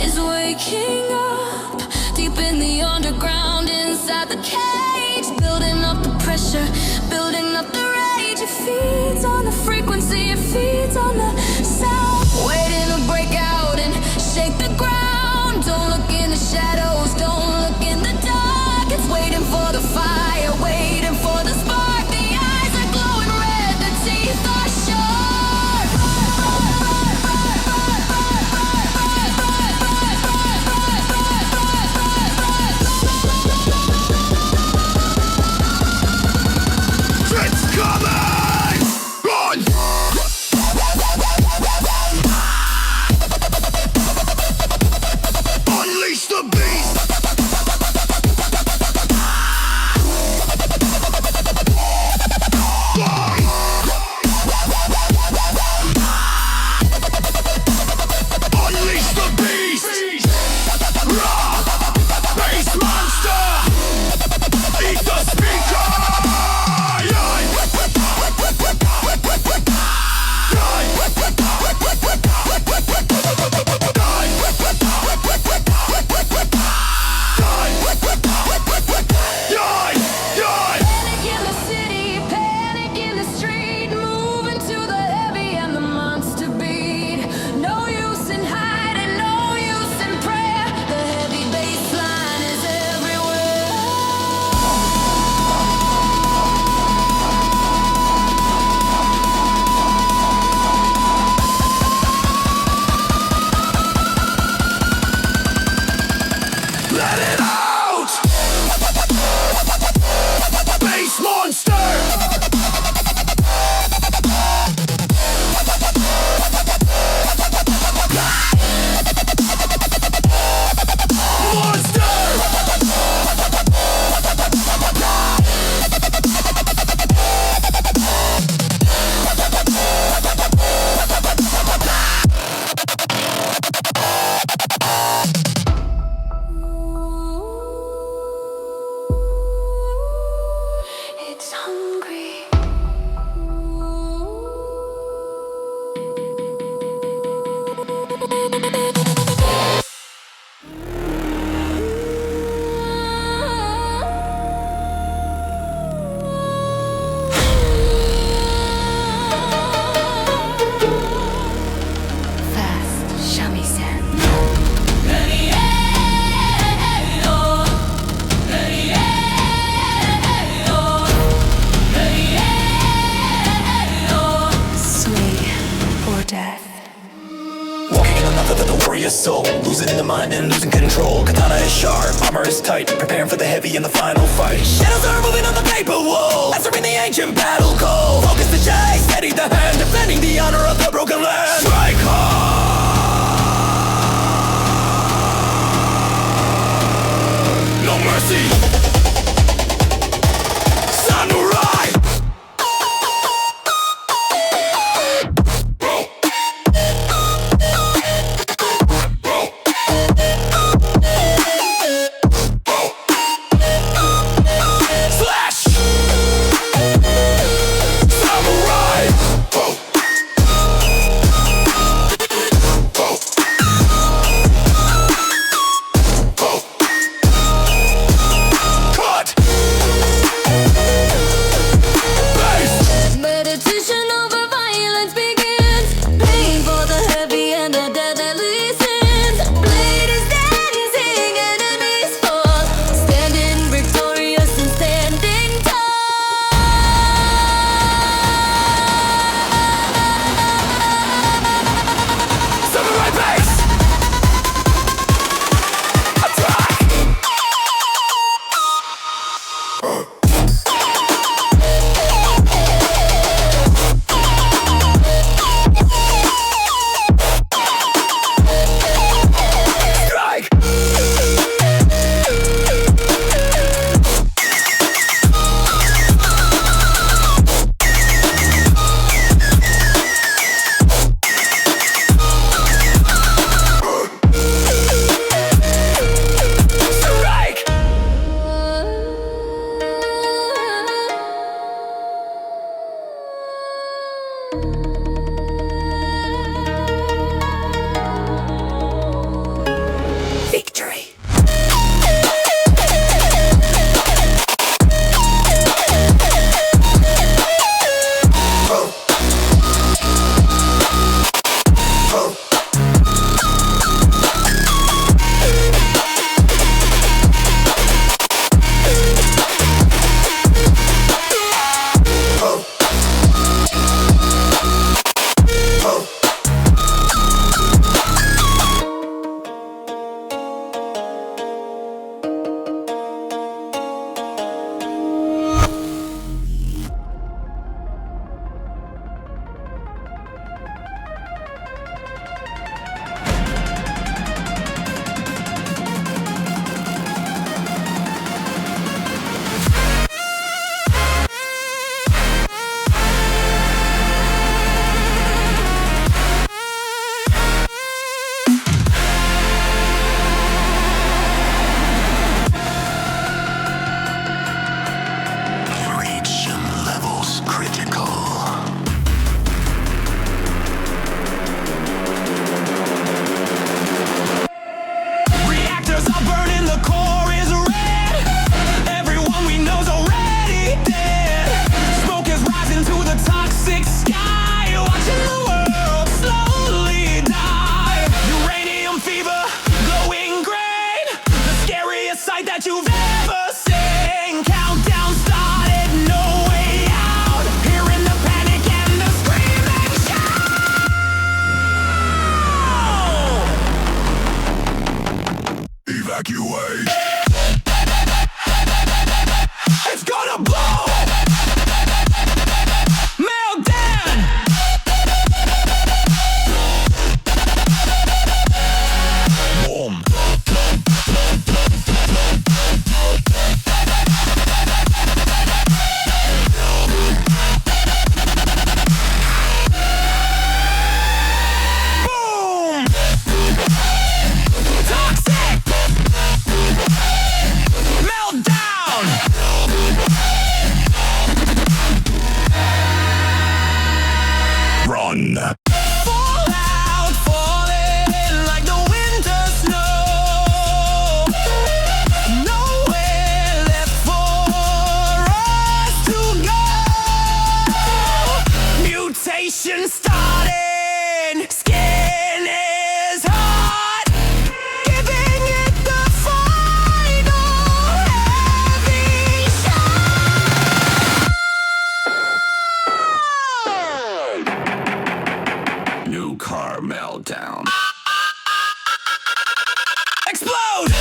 is waking up deep in the underground inside the cage, building up the pressure, building up the rage. It feeds on the frequency, it feeds on the sound, waiting to break out and shake the ground. Don't look in the shadows, don't look in the dark. It's waiting for the fire, waiting for the spark. The eyes are glowing red, the teeth are sharp. It's coming! Run! Unleash the beast! Unleash the beast! Raw! Bass monster! Eat the speaker! Panic in the city, panic in the street, moving to the heavy and the monster beat. No use in hiding, no use in prayer. The heavy bass line is everywhere. Let it out! Bass monster! It's hungry. Fast shamisen. Swing or death. Walking in another than the warrior soul, losing in the mind and losing control. Katana is sharp, armor is tight, preparing for the heavy in the final fight. Shadows are moving on the paper wall, answering the ancient battle call. Focus the chase, steady the hand, defending the honor of the broken land. Strike hard, no mercy. Samurai. Slash! Samurai! evacuate. It's gonna blow. Meltdown. Boom. Run. Fallout, falling like the winter snow. Nowhere left for us to go. Mutation starting. Skin is hot. Giving it the final heavy shot. New car meltdown. Explode!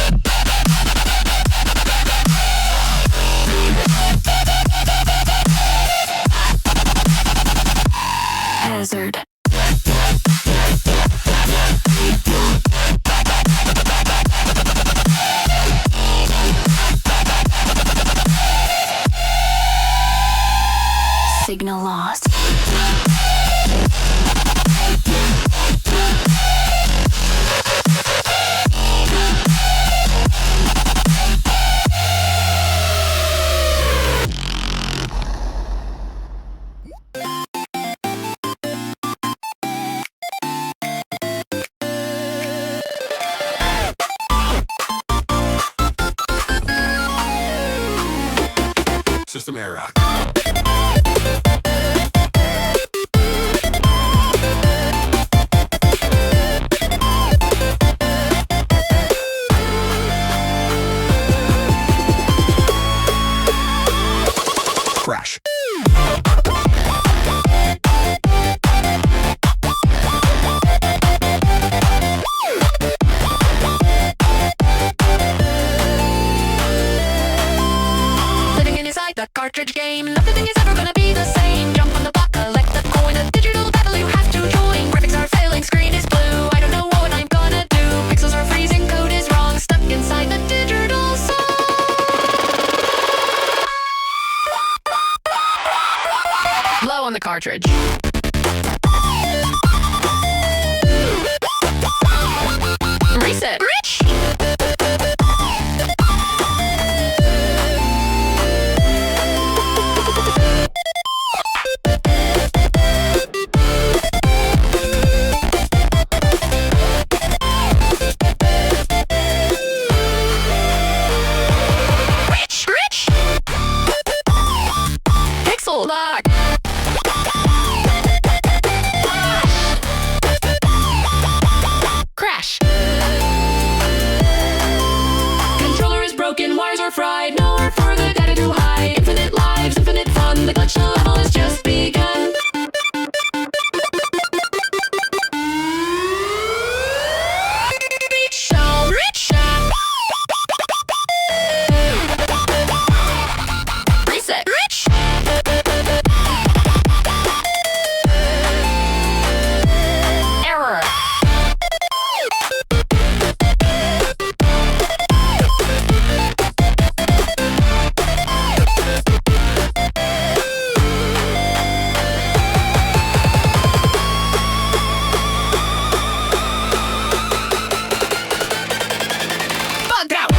Hazard. Signal lost. System error. Crash. Living inside the cartridge game, nothing is ever gonna be the same. Jump on the block, collect the coin, a digital battle you have to join. Graphics are failing, screen is blue, I don't know what I'm gonna do. Pixels are freezing, code is wrong, stuck inside the digital song. Blow on the cartridge. Reset. Rich. Rich. Pixel lock. Crash. Controller is broken, wires are fried, nowhere for the data to hide. Infinite lives, infinite fun, the glitch level has just begun. Rich. Reset. Rich. Error. Bugged out.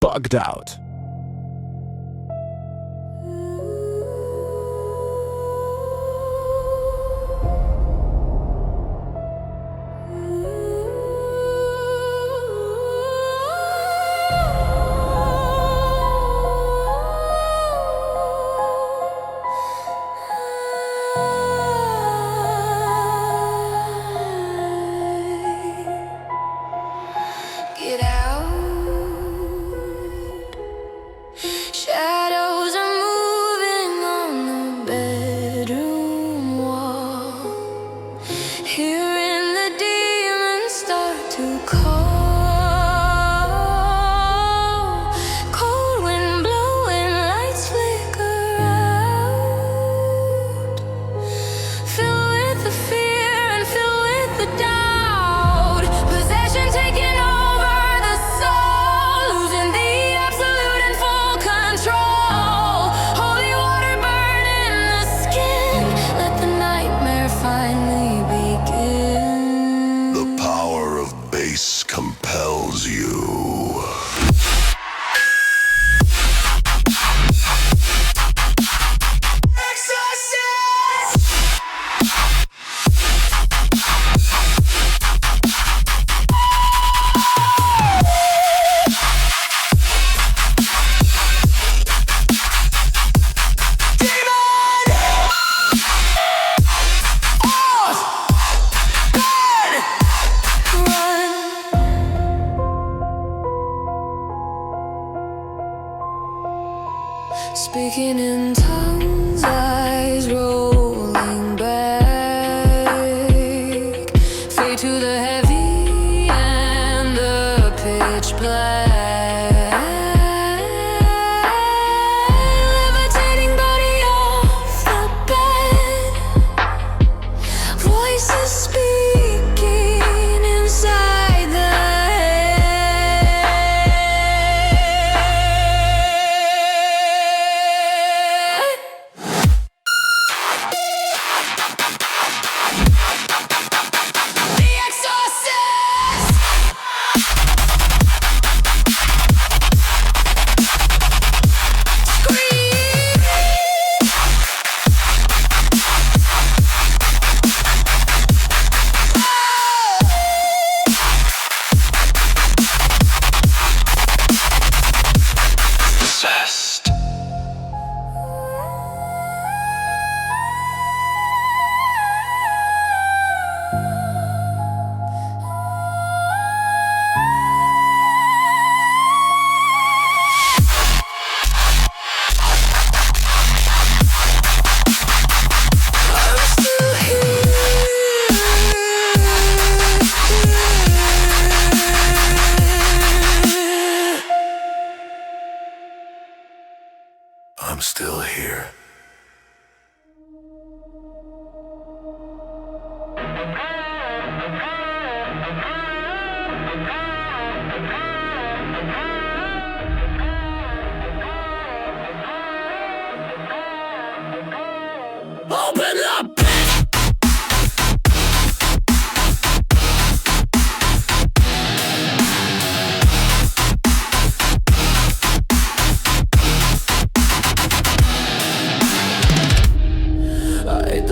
Bugged out. Get out. Speaking in tongues, eyes rolling back, fade to the heavy and the pitch black, levitating body off the bed, voices speaking inside the I'm still here. Open up!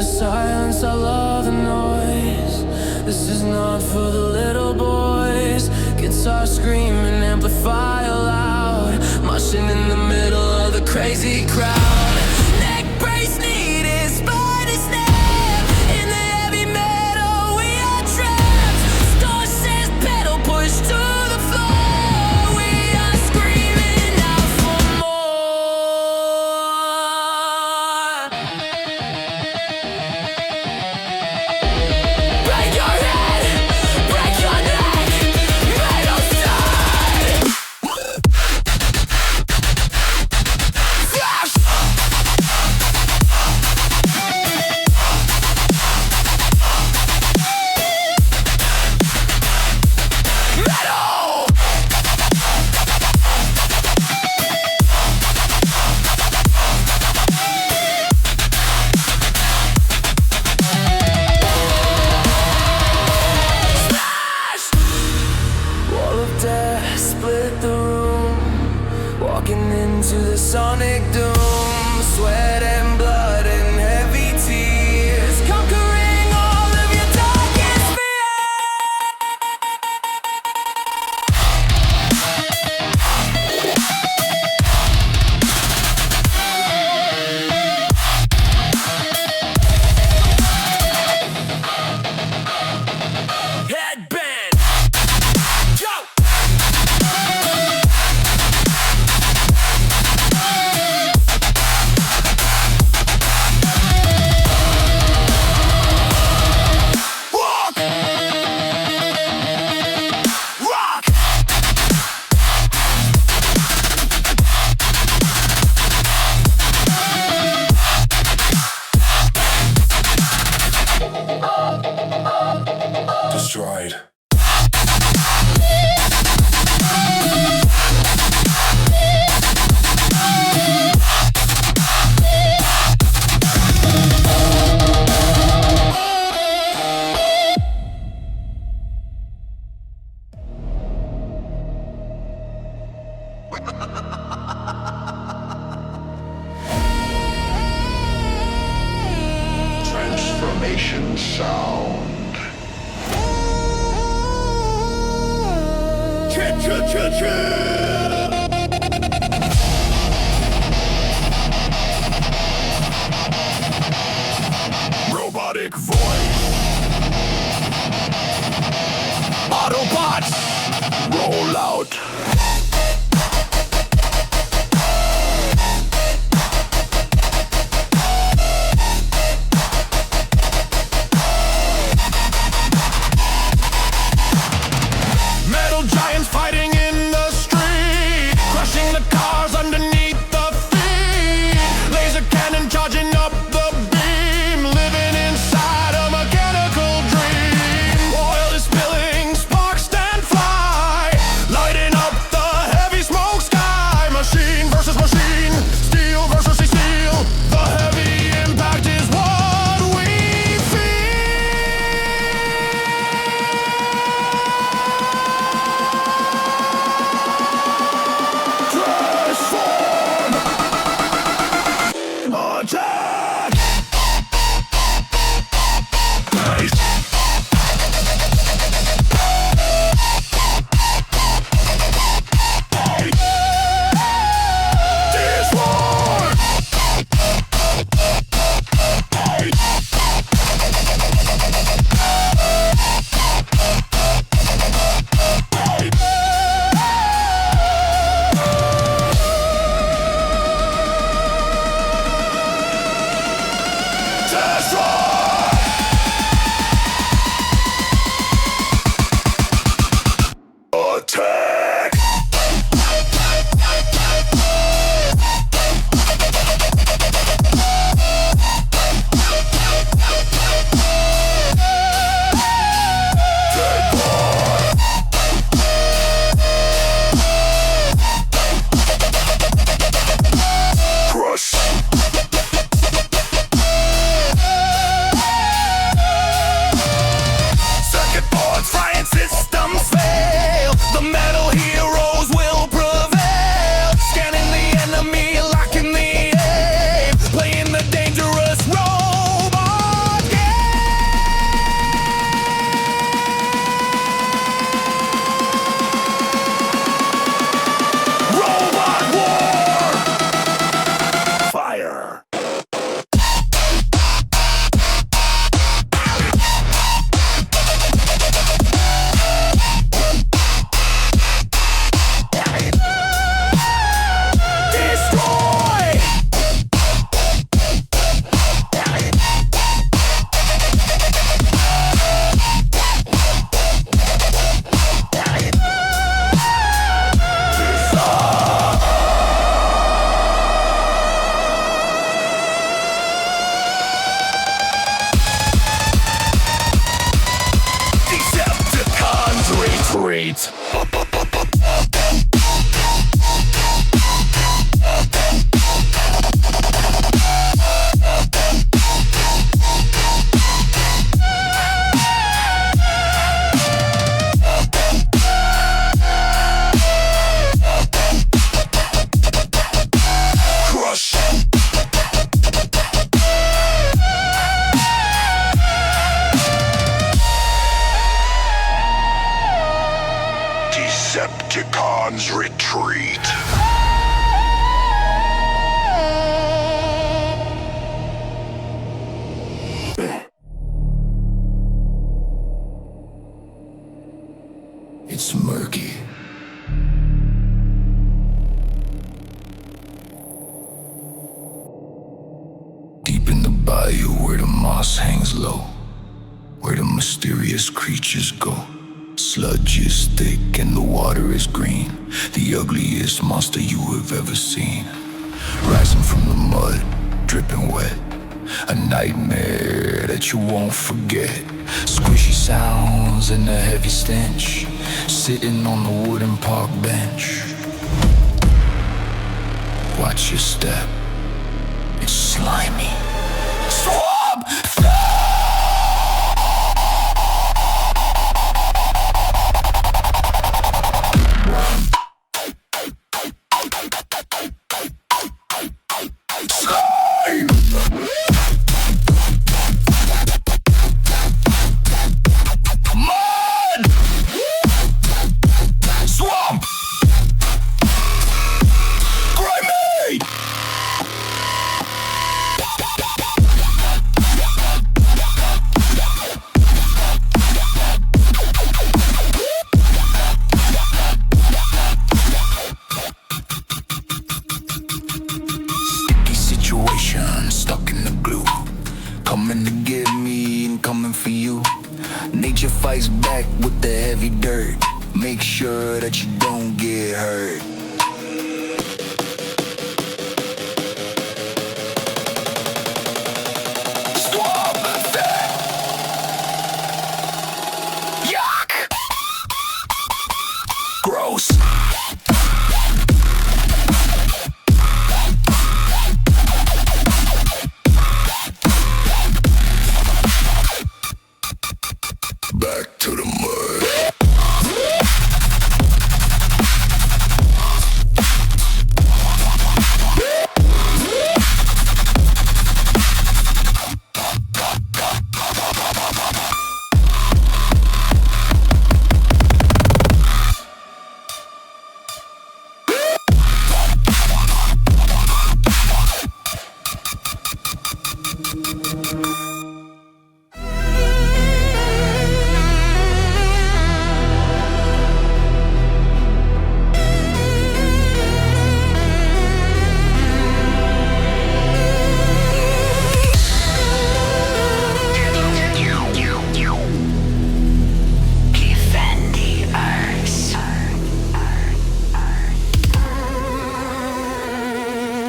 Silence, I love the noise. This is not for the little boys. Guitar screaming, amplify loud, moshing in the middle of the crazy crowd. Neck brace needed, spine snap. In the heavy metal, we are trapped. Store says pedal push to the floor. We are screaming out for more. Break your head, break your neck, metal stud. Flash. Metal. Smash! Wall of death split the room, walking into the sonic doom. Sweat and blood and heavy tears, conquering all of your darkest fears. Headband. Go! Walk! Rock! Destroyed. Transformation sound. Robotic voice. Autobots, roll out. moss hangs low, where the mysterious creatures go. Sludge is thick and the water is green, the ugliest monster you have ever seen. Rising from the mud, dripping wet, a nightmare that you won't forget. Squishy sounds and a heavy stench, sitting on the wooden park bench. Watch your step, it's slimy. Swamp! Stuck in the glue, coming to get me and coming for you. Nature fights back with the heavy dirt. Make sure that you don't get hurt. Swamp that. Yuck. Gross. Back to the mud.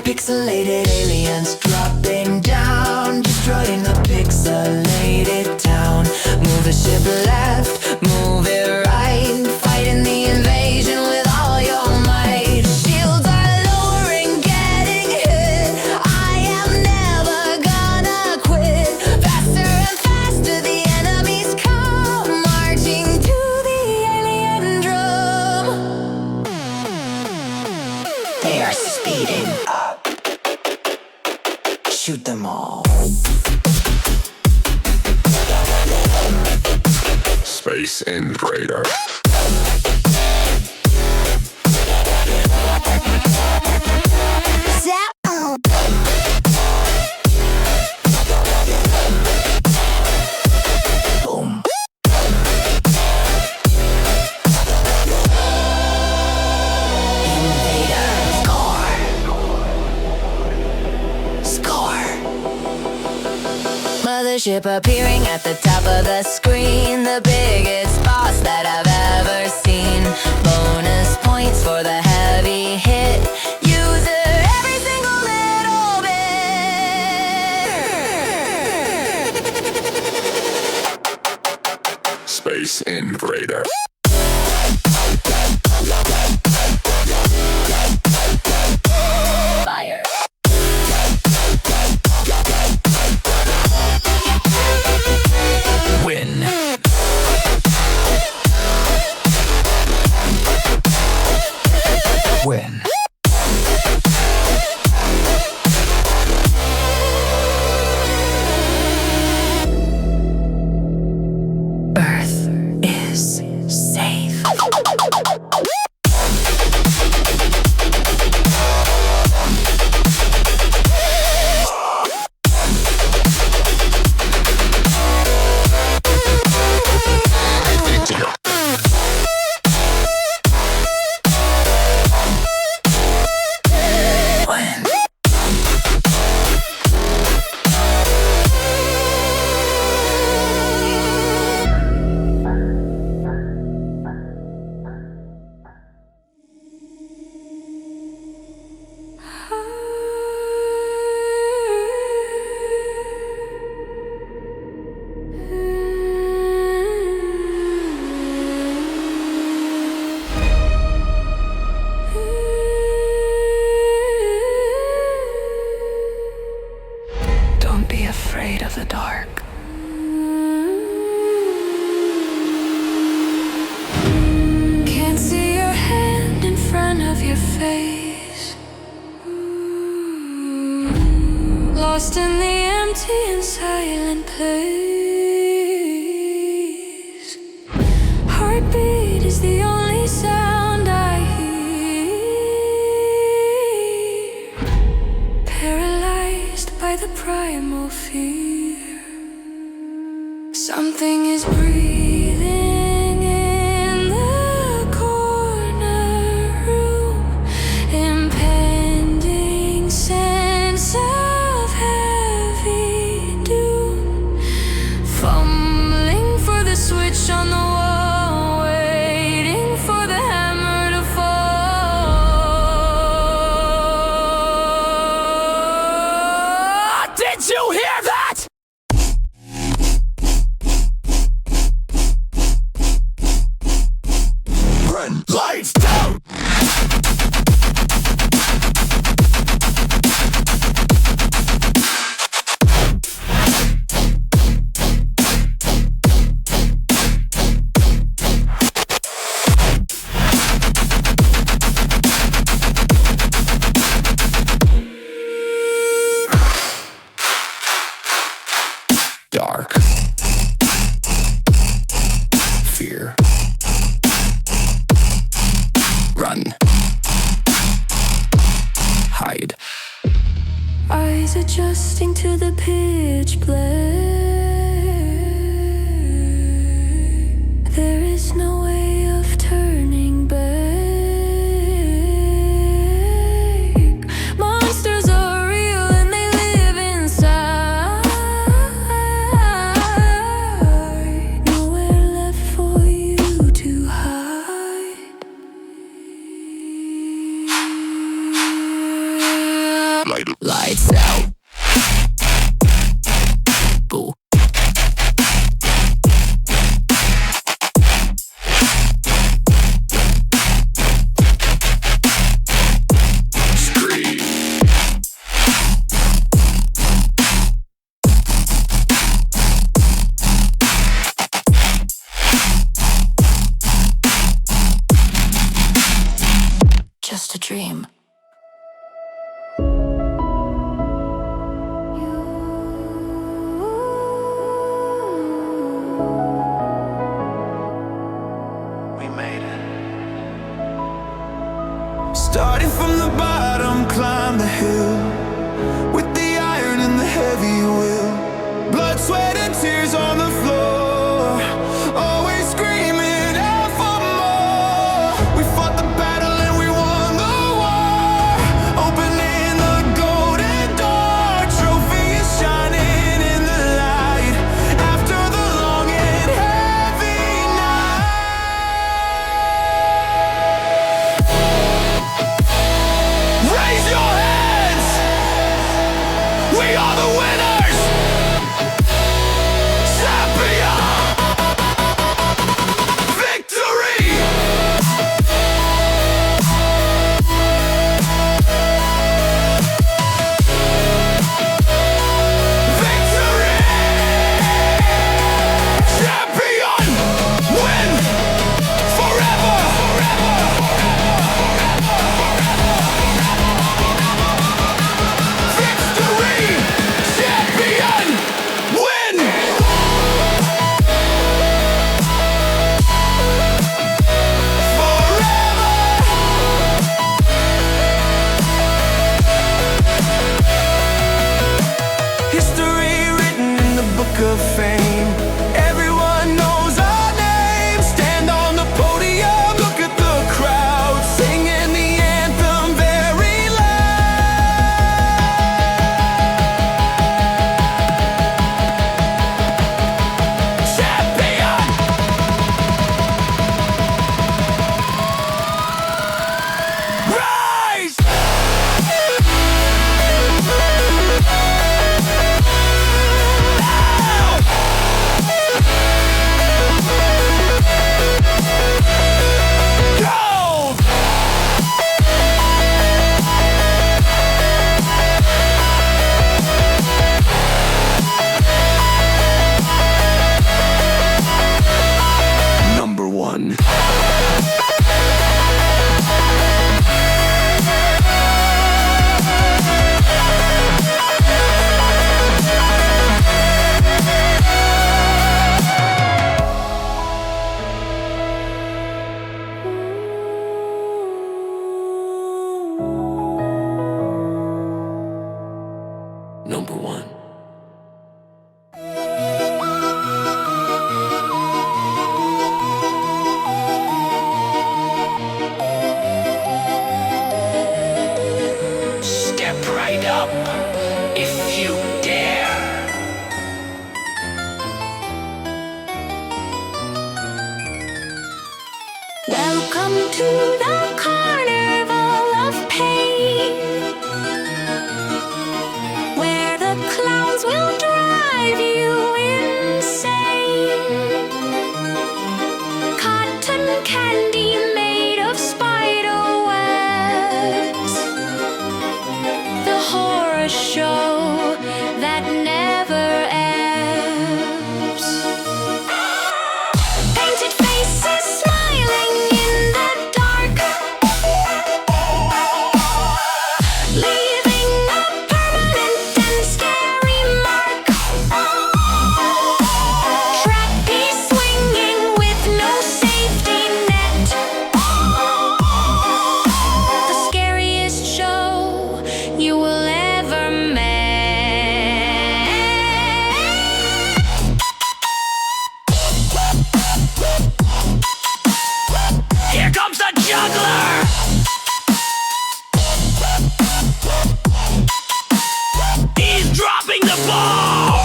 Pixelated aliens dropping down, destroying the pixelated town. Move the ship left, move it right, fighting the invasion with all your might. Shields are lowering, getting hit. I am never gonna quit. Faster and faster the enemies come, marching to the alien drum. They are speeding up. Shoot them all. Space Invader. Boom. Mothership appearing at the top of the screen, the biggest boss that I've ever seen. Bonus points for the heavy hit. Use it every single little bit. Space Invader. Fire. Win. lost in the empty and silent place. Heartbeat is the only sound I hear, paralyzed by the primal fear. Something is breathing in the corner room, impending sense of heavy doom, fumbling for the switch on the wall, waiting for the hammer to fall. Did you hear that? Run, lights down. Dark. Fear. Run. Hide. Eyes adjusting to the pitch black. There is no way of turning back. Monsters are real and they live inside. Nowhere left for you to hide. Lights out. Boo. Scream. Just a dream. We made it. Starting from the bottom, climb the hill with the iron and the heavy will. Blood, sweat, and tears on the floor. Always screaming out for more. We fought the battle and we won the war. Opening the golden door. Trophy is shining in the light. After the long and heavy night. Raise your hands! right up if you dare. Welcome to the carnival of pain, where the clowns will drive you insane. Cotton candy made of spider webs, the horror show that never ends. Painted faces smiling in the dark, leaving a permanent and scary mark. Trapeze swinging with no safety net, the scariest show you will ever met. Here comes the juggler! He's dropping the ball!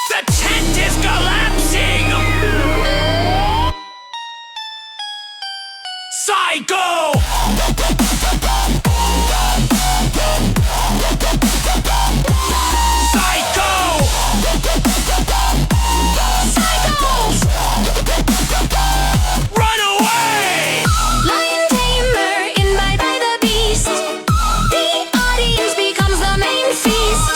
The tent is collapsing! Psycho! Psycho! Psychos! Run away! Lion tamer invited by the beast. The audience becomes the main feast.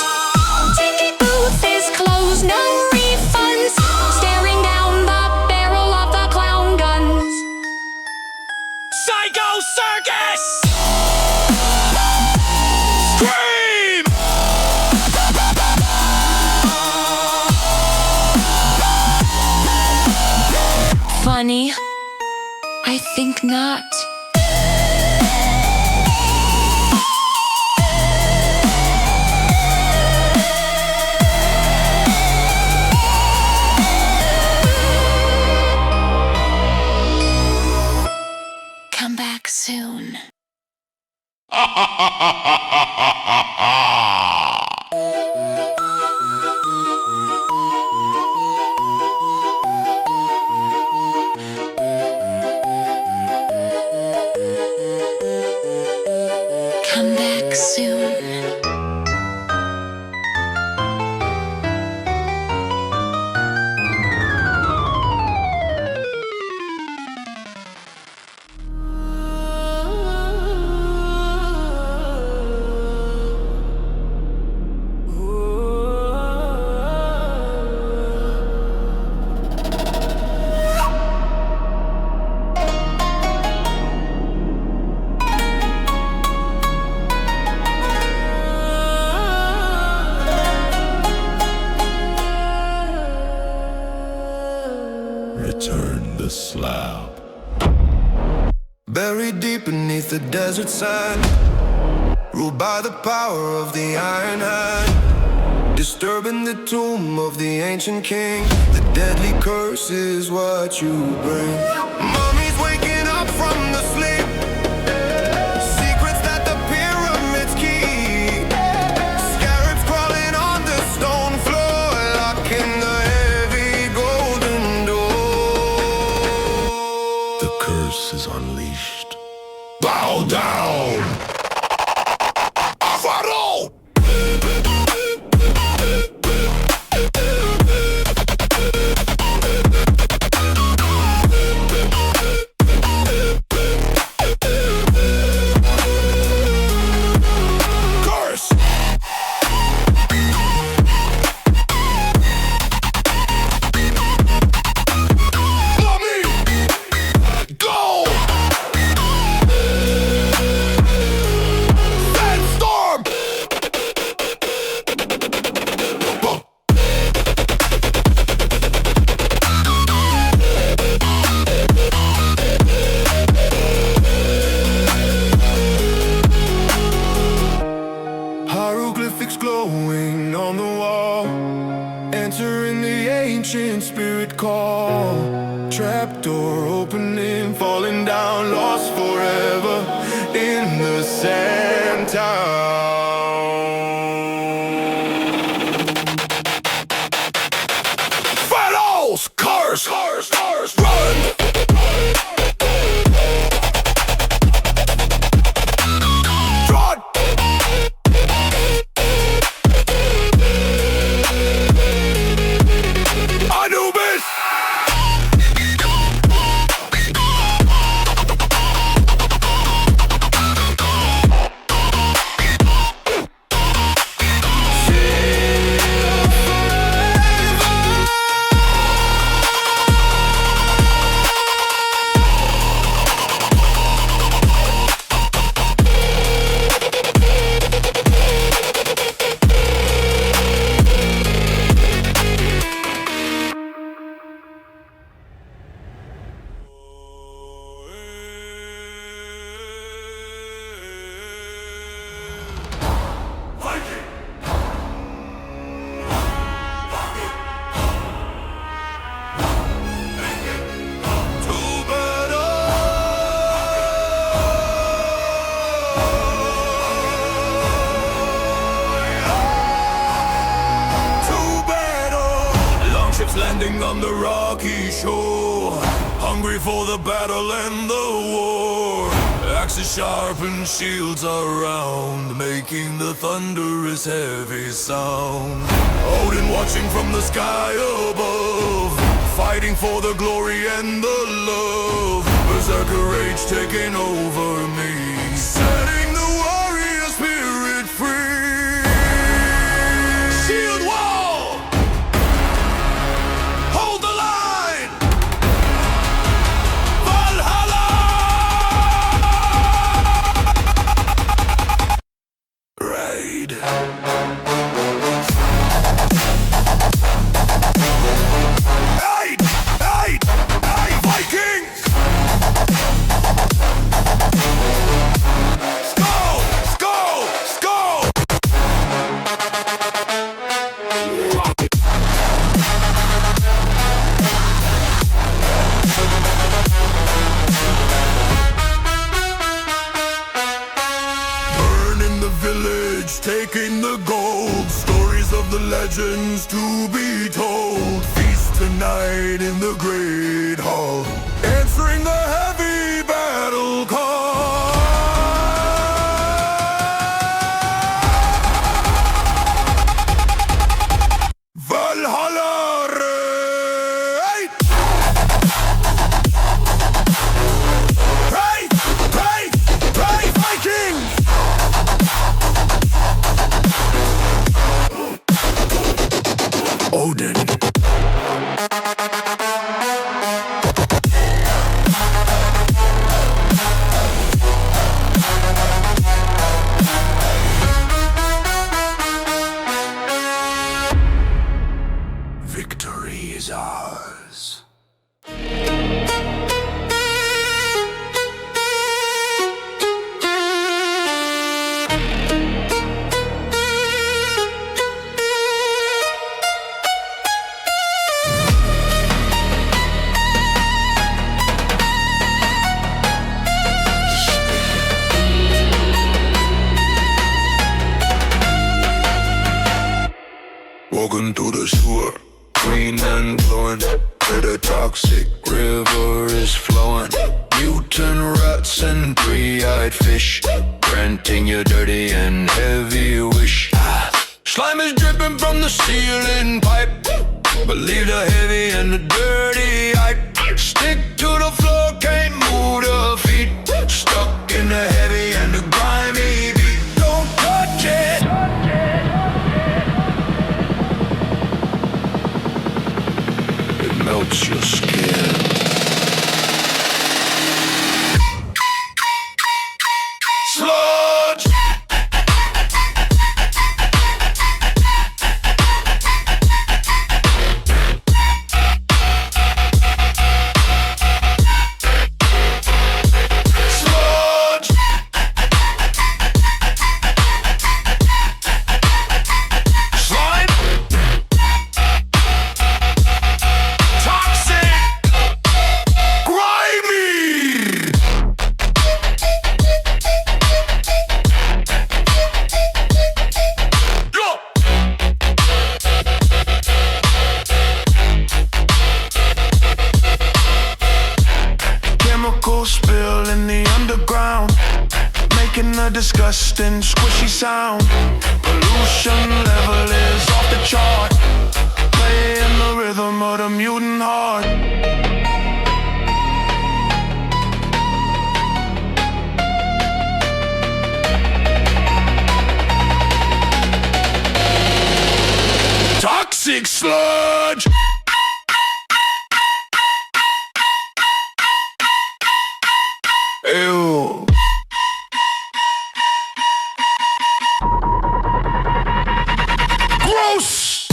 Ticket booth is closed, no refunds. Staring down the barrel of the clown guns. Psycho Circus! Scream! Funny? I think not. Come back soon. Come back soon. Return the slab. Buried deep beneath the desert sand, ruled by the power of the iron hand, disturbing the tomb of the ancient king. The deadly curse is what you bring. Mummies waking up from the sleep, secrets that the pyramids keep. Scarabs crawling on the stone floor, locking the heavy golden door. The curse is unleashed. Bow down! Pharaoh! landing on the rocky shore, hungry for the battle and the war. Axes sharp and shields around, making the thunderous heavy sound. Odin watching from the sky above, fighting for the glory and the love. Berserker rage taking over me, setting the warrior spirit free. Shield wall, hold the line. Valhalla, raid. Hey, Viking! Skull! Burning the village, taking the gold. Stories of the legends to be told. Feast tonight in the great hall, answering the heavy battle call. Valhalla, raid! Pray, Viking! Odin. Victory is ours. Walking through the sewer, green and glowing, where the toxic river is flowing. Mutant rats and three-eyed fish, granting your dirty and heavy wish. Slime is dripping from the ceiling pipe, but leave the heavy and the dirty hype. Stick to the floor, can't move the feet, stuck in the heavy and the grimy beat. Don't touch it. Melts your skin. Sludge! Sludge! Slime! Spill in the underground, making a disgusting squishy sound. Pollution level is off the chart, playing the rhythm of the mutant heart. Toxic sludge! Ew. Gross!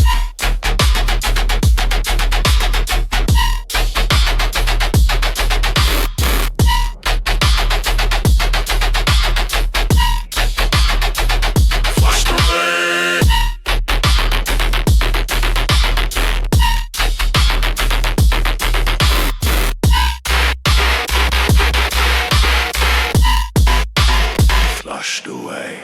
Flush the rain! Flushed away.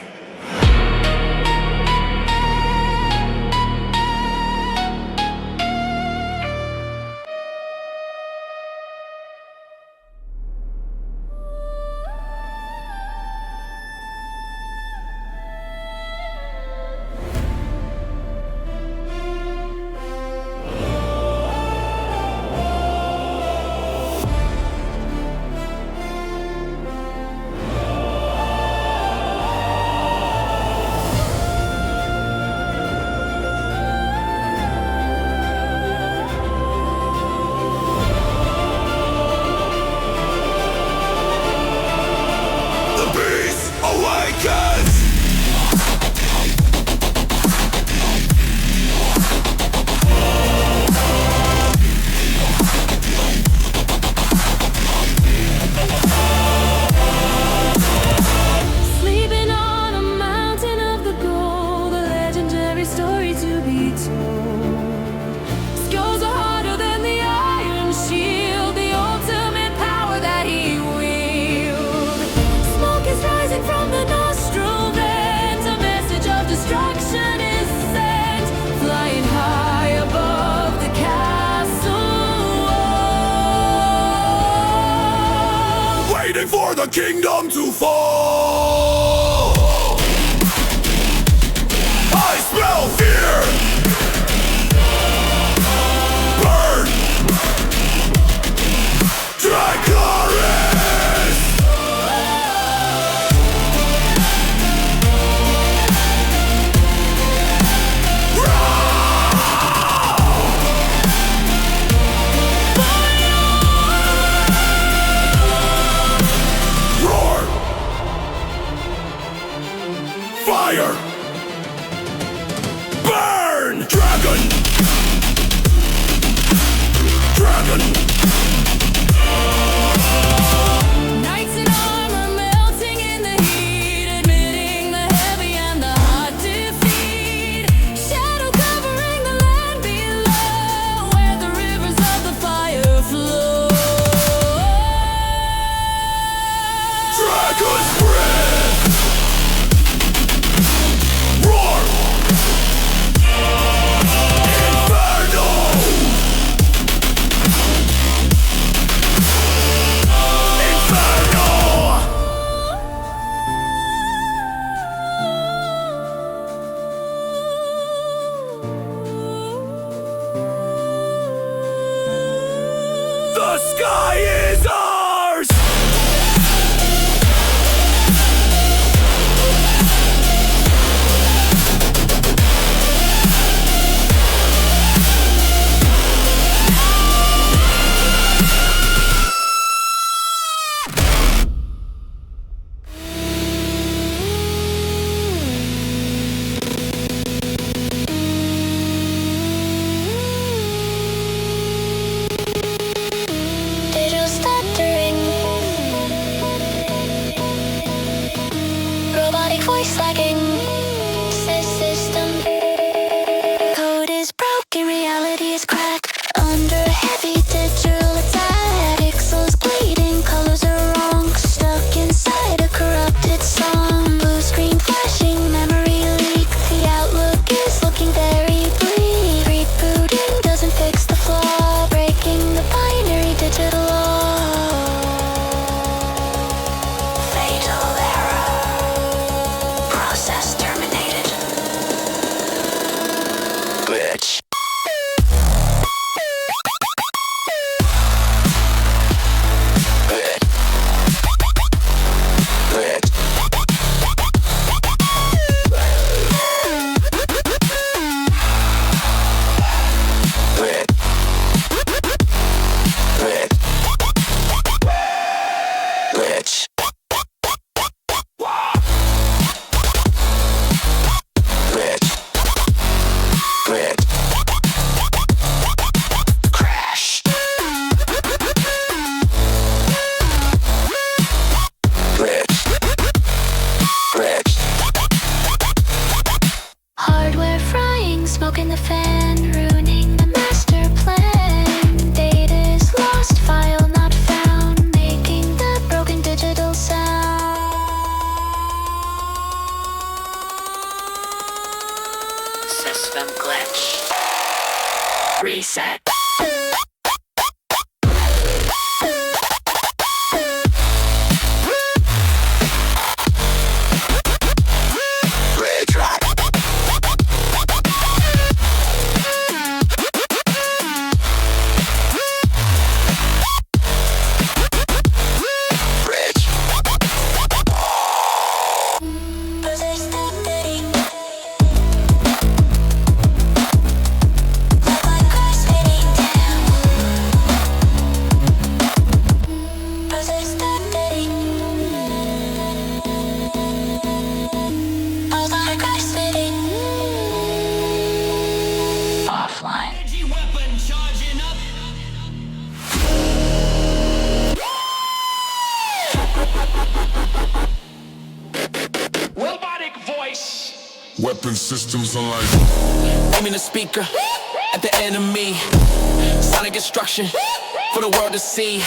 kingdom to fall. I smell fear. Burn. Dracarys. Roar. Fire. Burn. Dragon. Dragon. Knights in armor melting in the heat, admitting the heavy and the hard defeat. Shadow covering the land below, where the rivers of the fire flow. Dragon's breath. Roar. Inferno. Inferno. The sky is ours. Digital stuttering, robotic voice lagging, system code is broken, reality is cracked under heavy digital attack. Pixels bleeding, colors are wrong, stuck inside a corrupted song. Blue screen flashing, memory leak. The outlook is looking very bleak. Rebooting doesn't fix the flaw, breaking the binary digital law. Fatal error. Process terminated. Glitch. Glitch. Glitch. Glitch. Glitch. Glitch. Glitch. Glitch. Crash. Glitch. Glitch. Hardware frying, smoke in the fan, ruining the master plan. Data is lost, file not found, making the broken digital sound. System glitch. Reset. Glitch. Right. Glitch. Offline. Robotic voice. Weapon systems online. Aiming the speaker at the enemy. Sonic destruction for the world to see.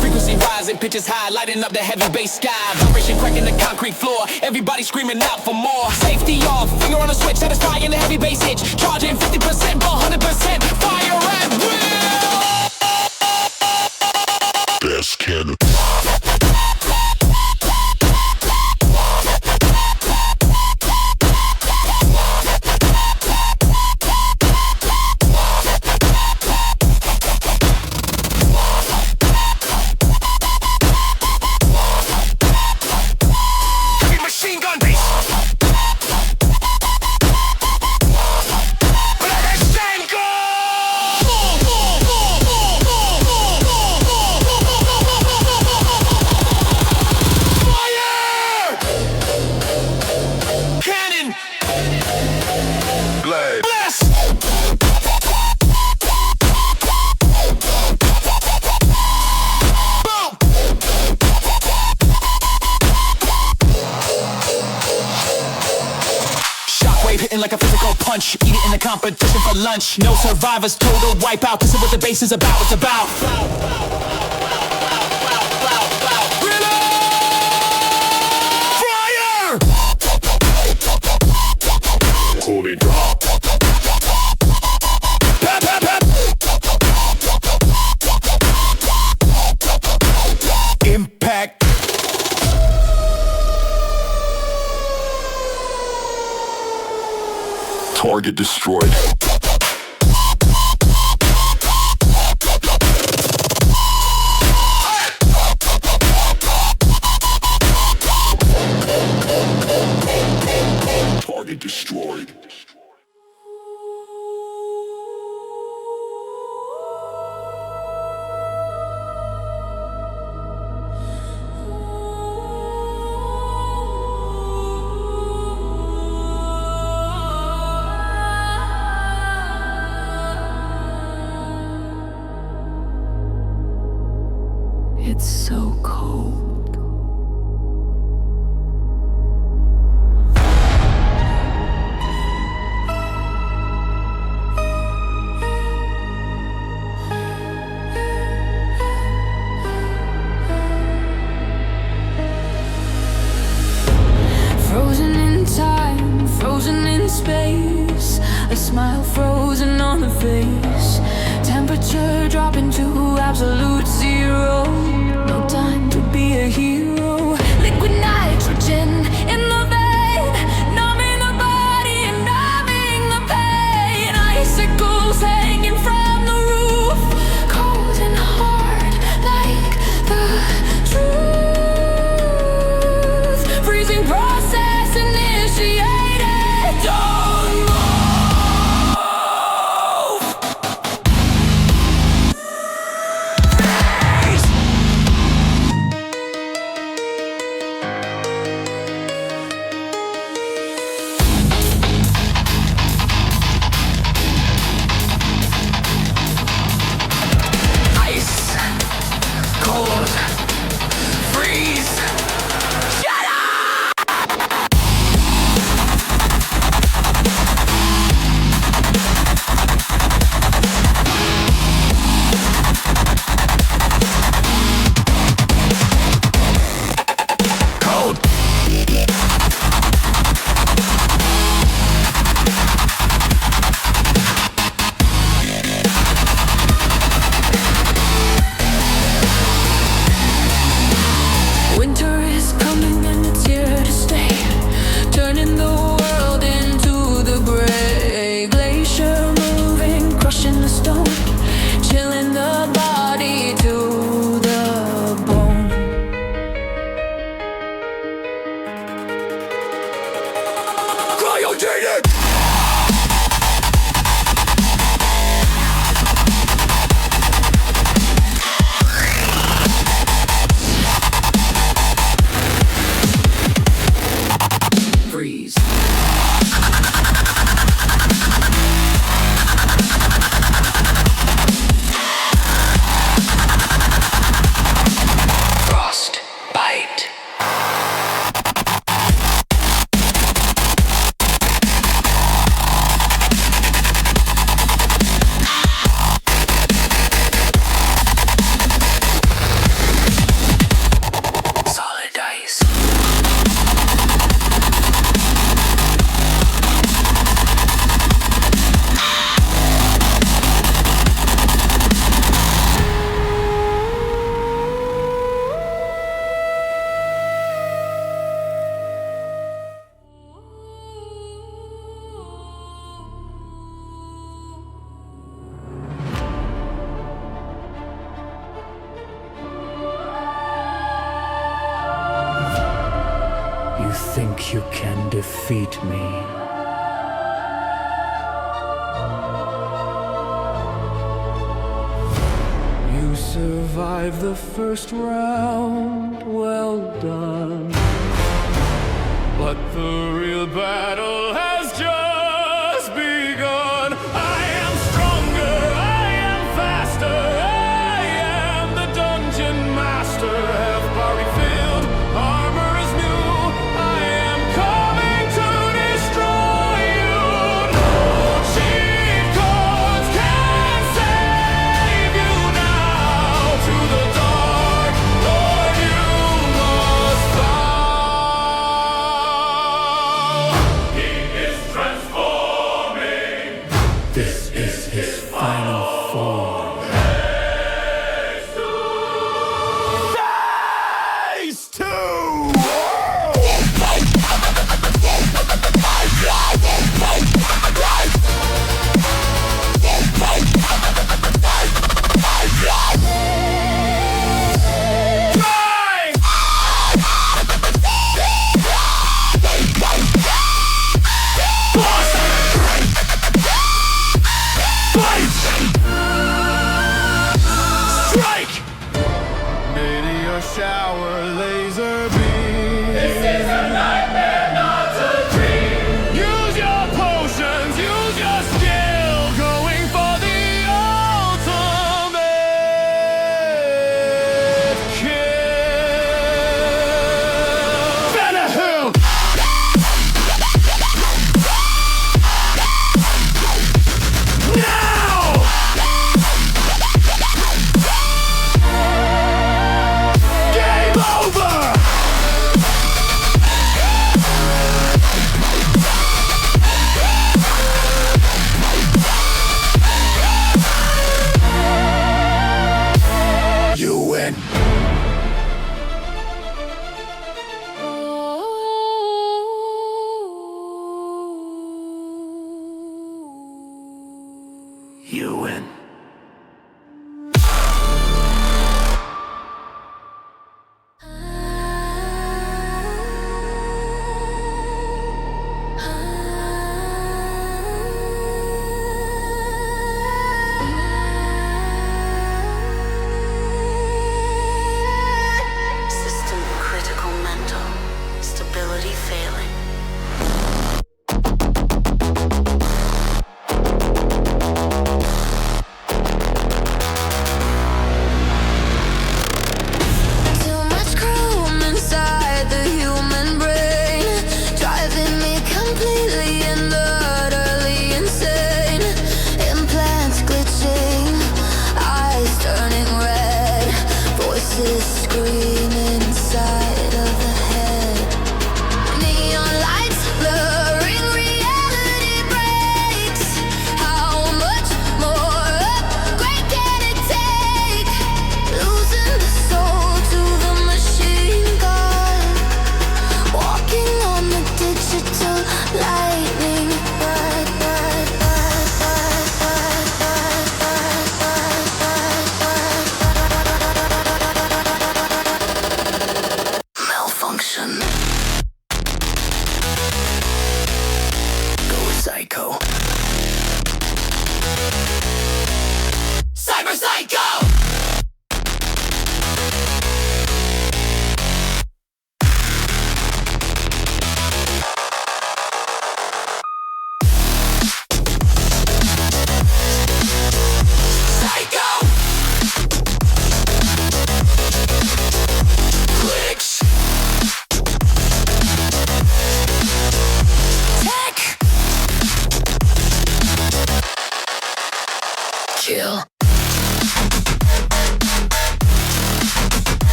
Frequency rising, pitches high, lighting up the heavy bass sky. Vibration cracking the concrete floor. Everybody screaming out for more. Safety off, finger on the switch, satisfying the heavy bass hitch. Charging 50% for 100%. Fire at will. Best can. hitting like a physical punch. Eat it in the competition for lunch. No survivors, total wipeout. This is what the bass is about. It's about. Fire! Holy drop. Pap, pap, pap. Impact. Target destroyed. Target destroyed. It's so cold. Frozen in time, frozen in space. A smile frozen on the face. Temperature dropping to absolute zero. No time to be a hero. Liquid nitrogen in the vein, numbing the body and numbing the pain. Icicles hanging from the roof, cold and hard like the truth. Freezing process initiated. Don't move. Ice. Cold. Freeze. Shut up! Cold. Winter is coming and it's here to stay, turning the world into the gray. Glacier moving, crushing the stone, chilling the body to the bone. Cryogenic! Freeze. Frostbite. Solid ice. You think you can defeat me? You survived the first round, well done. But the real battle has just begun. I am stronger, I am faster, I am the dungeon master. Have body filled, armor is new. I am coming to destroy you. you win. System critical mental stability failing. Too much chrome inside the human brain, driving me completely and utterly insane. Implants glitching, eyes turning red, voices scream inside of the head. Neon lights blurring, reality breaks. How much more upgrade can it take? Losing the soul to the machine gun, walking on the digital lightning. Malfunction. Go psycho. Cyber psycho. Psycho. Clicks. Tech. Kill.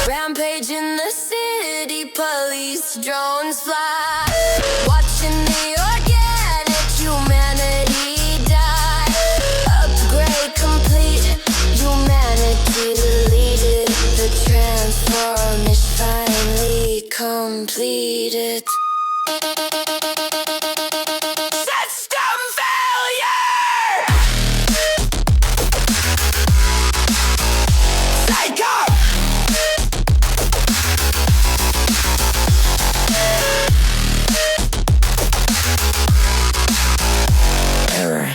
Rampage in the city, police drones fly, watching the organic humanity die. Upgrade complete, humanity deleted. The transformation finally completed. System failure! Psycho! Error.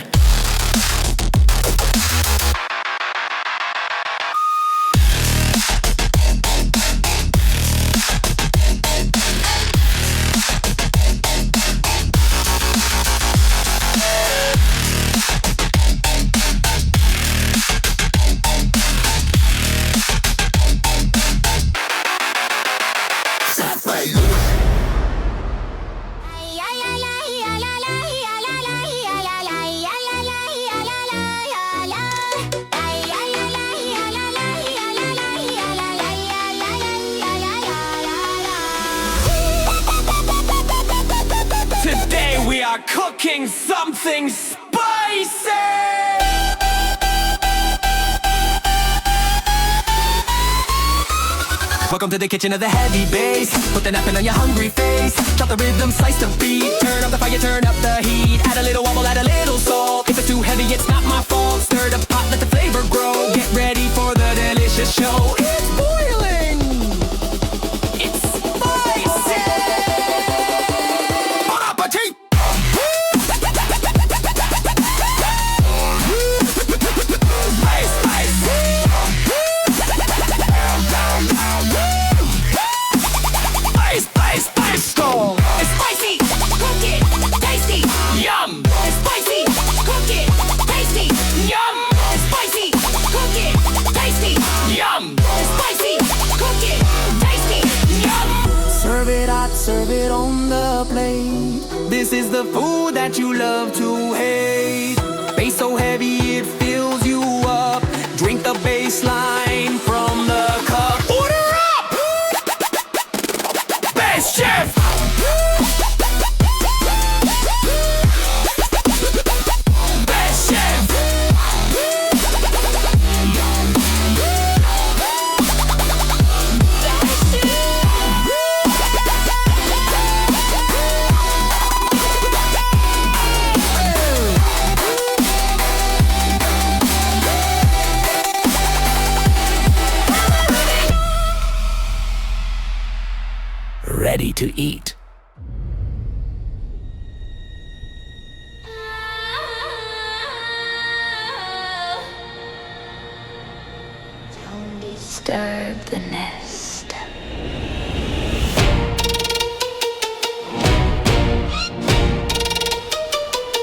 Today we are cooking something spicy. Welcome to the kitchen of the heavy bass. Put the napkin on your hungry face. Drop the rhythm, slice the beat. Turn up the fire, turn up the heat. Add a little wobble, add a little salt. If it's too heavy, it's not my fault. Stir the pot, let the flavor grow. Get ready for the delicious show. It's boiling. It's spicy. Bon appetit. Spice, spicy. Spice, spice, spice storm. It's spicy, cook it, tasty, yum. It's spicy, cook it, tasty, yum. It's spicy, cook it, tasty, yum. It's spicy, cook it, tasty, yum. Serve it hot, serve it on the plate. This is the food that you love to hate. Bass so heavy it fills you up. Drink the bass line from the cup. Order up! Bass chef! Bass chef! to eat. Don't disturb the nest.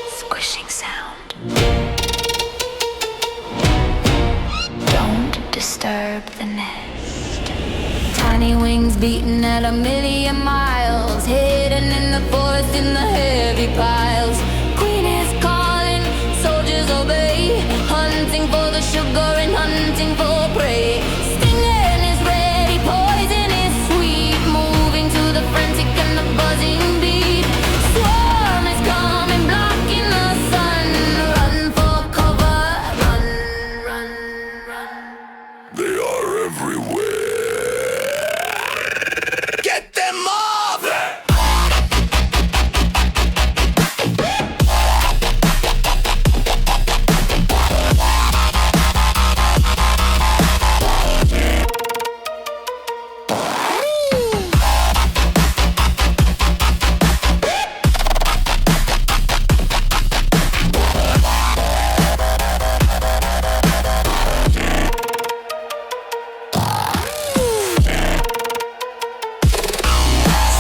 Squishing sound. Don't disturb the nest. Tiny wings beating at a million miles, hidden in the forest in the heavy piles. Queen is calling, soldiers obey, hunting for the sugar and hunting for prey. Stinging is ready, poison is sweet, moving to the frantic and the buzzing beat. Swarm is coming, blocking the sun. Run for cover, run, run, run. They are everywhere. Get them off!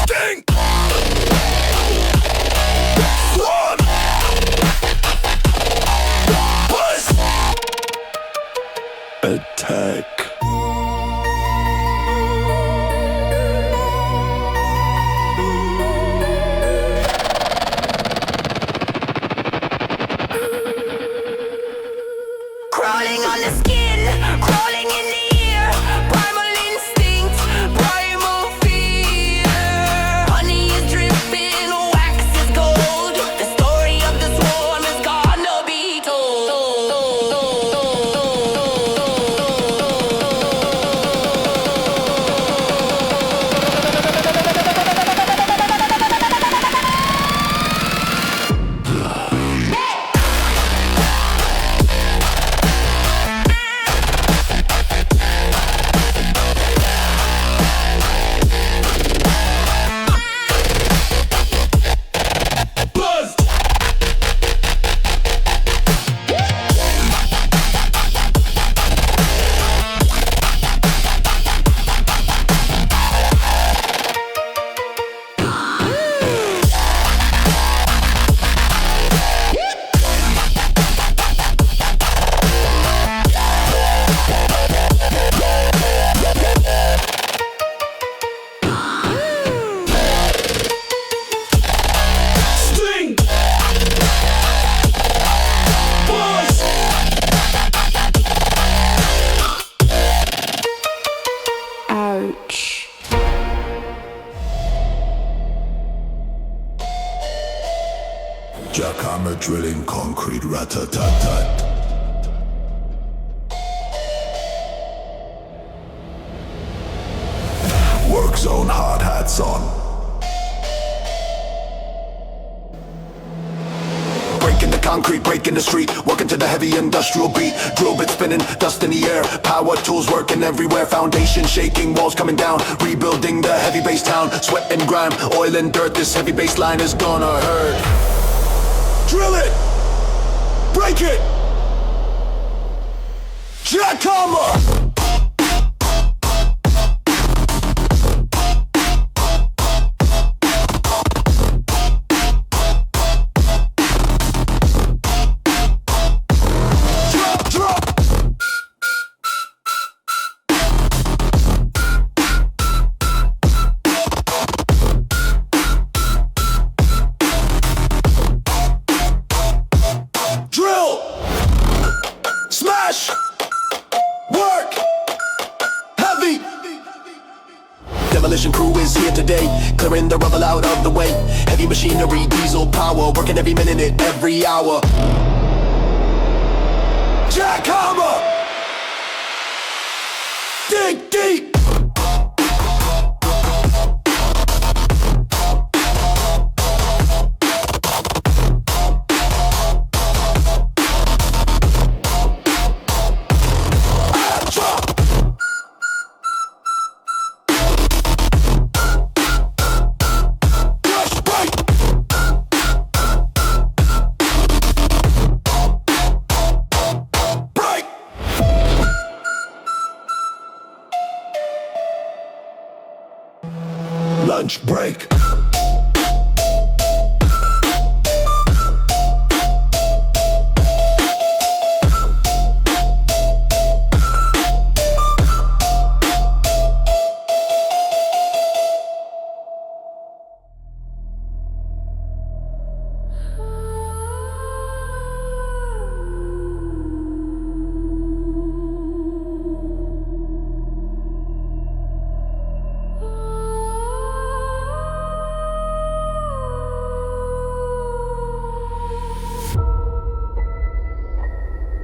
Sting! Swarm! Buzz! Attack! Crawling on the skin, crawling in the ear. Primal instinct, primal fear. Honey is dripping, wax is gold. The story of the swarm is gonna be told. Buzz! Sting! Buzz! Ouch. Jackhammer drilling concrete rat-a-tat-tat. Work zone hard hats on. Breaking the concrete, breaking the street, working to the heavy industrial beat. Drill bit spinning, dust in the air, power tools working everywhere. Foundation shaking, walls coming down, rebuilding the heavy base town. Sweat and grime, oil and dirt, this heavy bass line is gonna hurt. Drill it! Break it! Jackhammer! Drop, drop! Drill! Smash! Work! Heavy! Demolition crew is here today, clearing the rubble out of the way. Heavy machinery, diesel power, working every minute, every hour. Jackhammer! Dig deep! Drop! lunch break.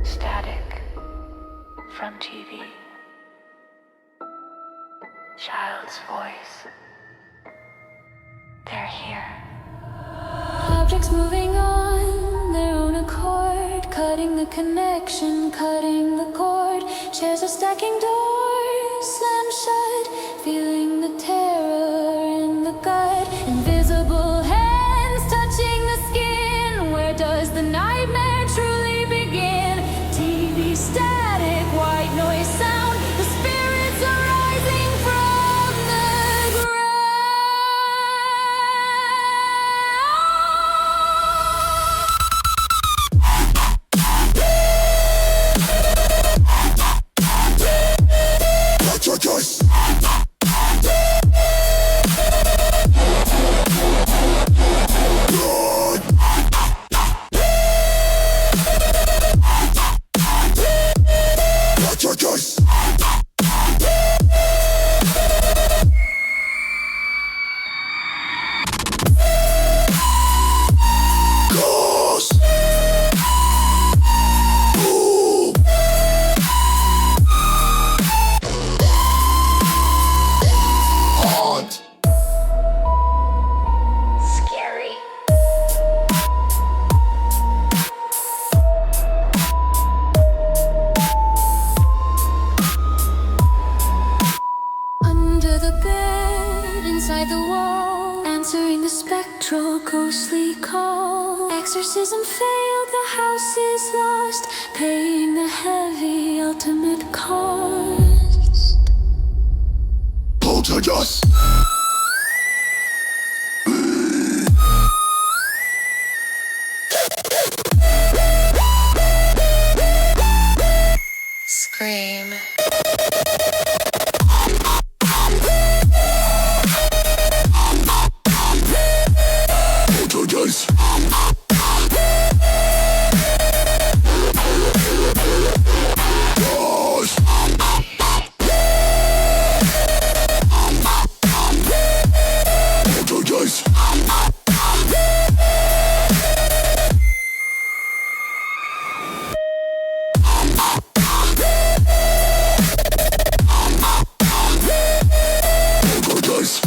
Static from TV. Child's voice. They're here. Objects moving on their own accord, cutting the connection, cutting the cord. Chairs are stacking doors, slam shut, feeling the terror in the gut. Invisible hands touching the skin. Where does the nightmare truly begin? TV static, white noise sound. The spirits are rising from the ground. What's your choice? Good. What's your choice? Cause. Ooh. Haunt. Scary. Under the bed, inside the wall, answering the spectral ghostly call. Exorcism failed, the house is lost, paying the heavy ultimate cost. Poltergeist. Scream. Poltergeist. Gosh. Poltergeist. Poltergeist.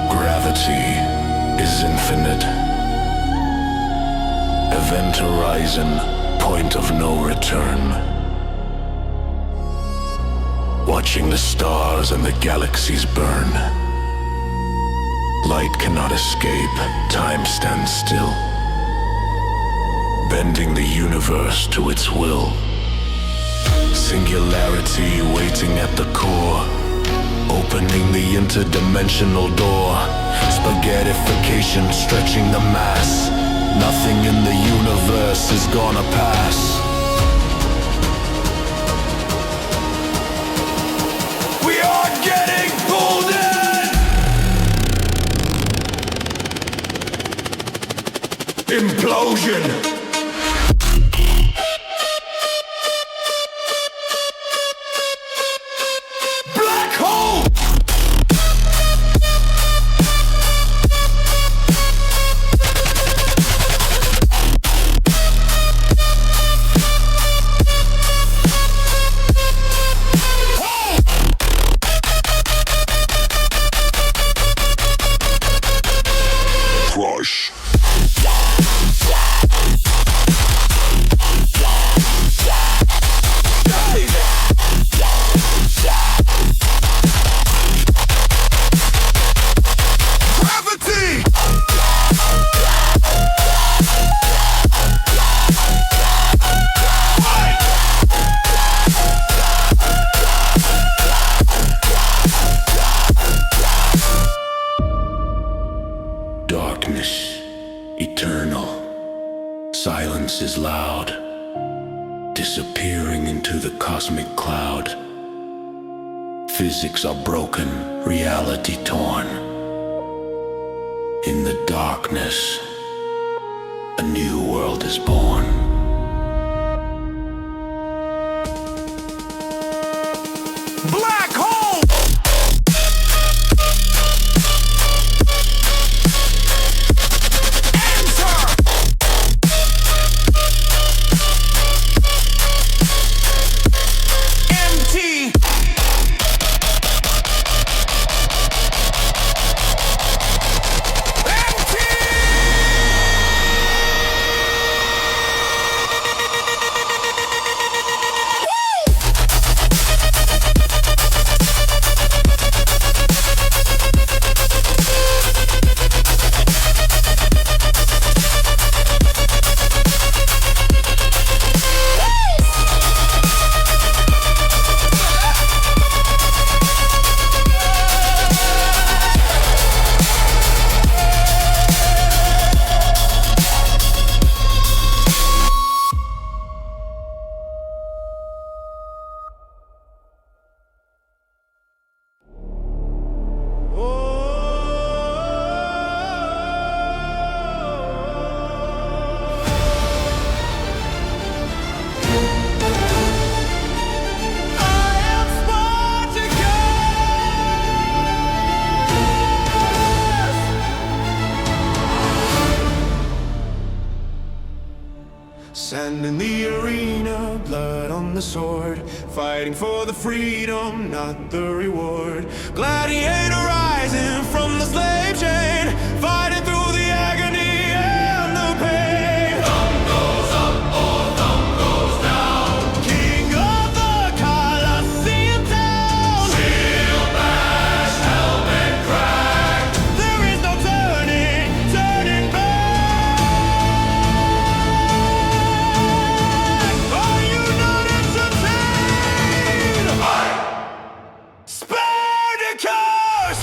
Gravity is infinite. Event horizon, point of no return. Watching the stars and the galaxies burn. Light cannot escape, time stands still, bending the universe to its will. Singularity waiting at the core, opening the interdimensional door. Spaghettification stretching the mass. Nothing in the universe is gonna pass. We are getting pulled in! Implosion! Silence is loud, disappearing into the cosmic cloud. Physics are broken, reality torn. In the darkness, a new world is born. Black hole! Enter! Empty! Sand in the arena, blood on the sword, fighting for the freedom, not the reward. Gladiator rising from the slave chain, fighting through the agony and the pain. Thumb goes up or thumb goes down. King of the Colosseum town. Shield bash, helmet crack. There is no turning back. Are you not entertained? Spartacus!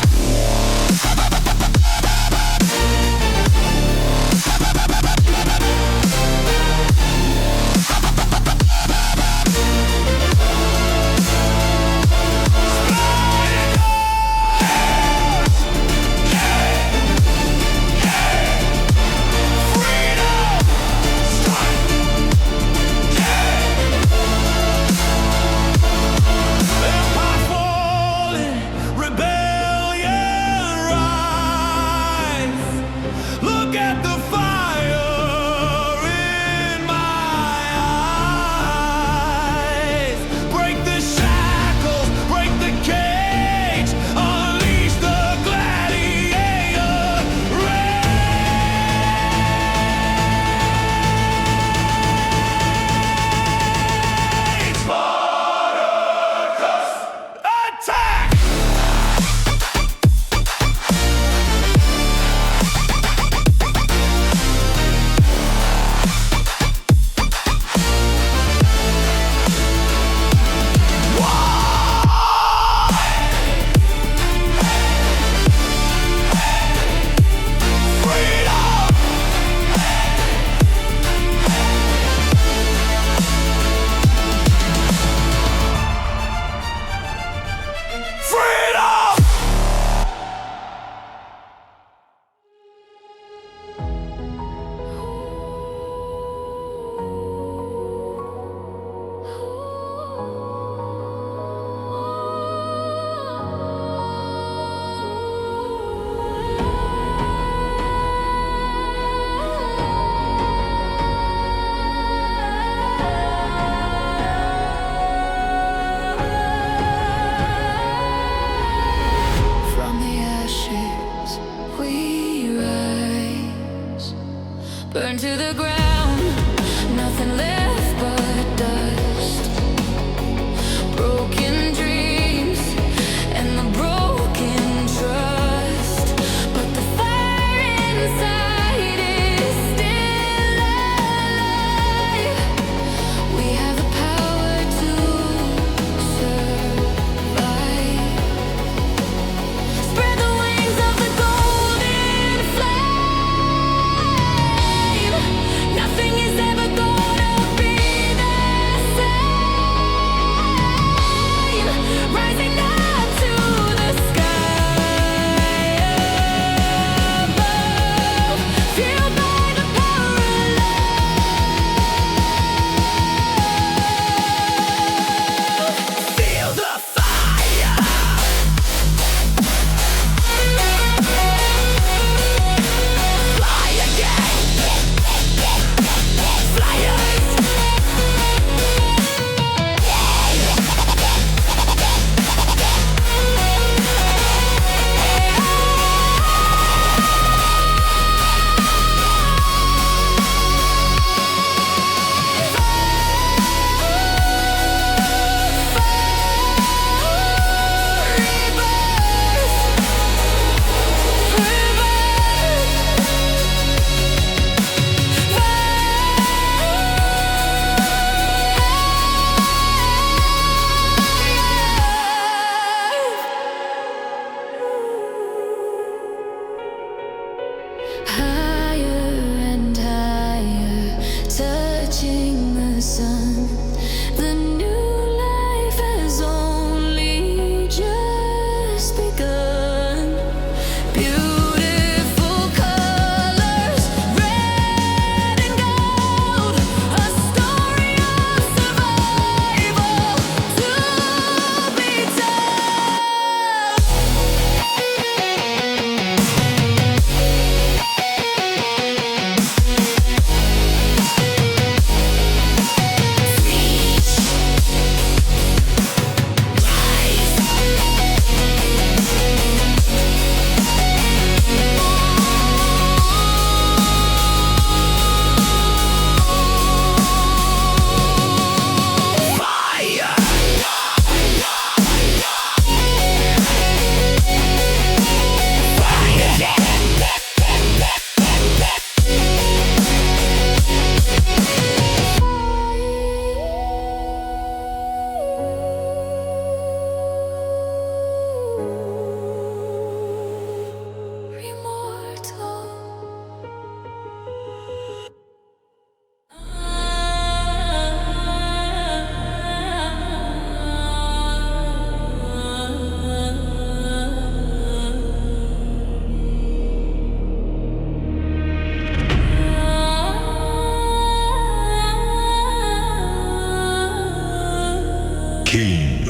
king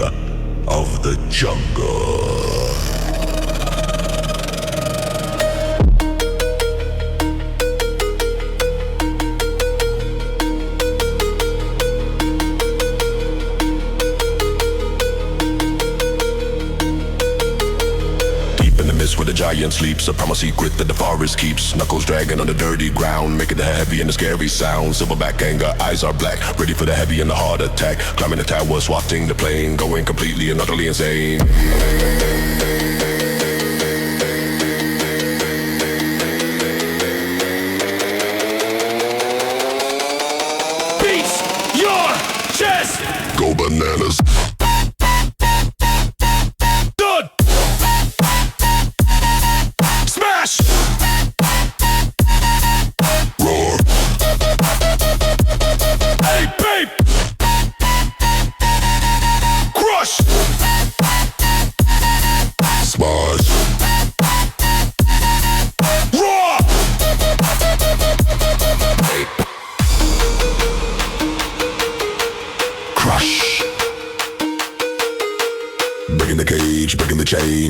of the jungle. Where the giant sleeps, a primal secret that the forest keeps. Knuckles dragging on the dirty ground, making the heavy and the scary sound. Silverback anger, eyes are black, ready for the heavy and the heart attack. Climbing the tower, swatting the plane, going completely and utterly insane. Beats your chest! Go bananas.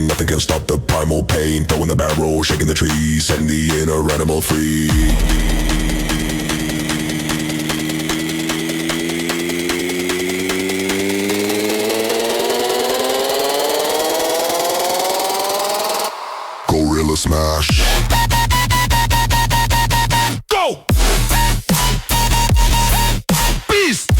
Nothing can stop the primal pain. Throwing the barrel, shaking the trees, setting the inner animal free. Gorilla smash. Go! Beast!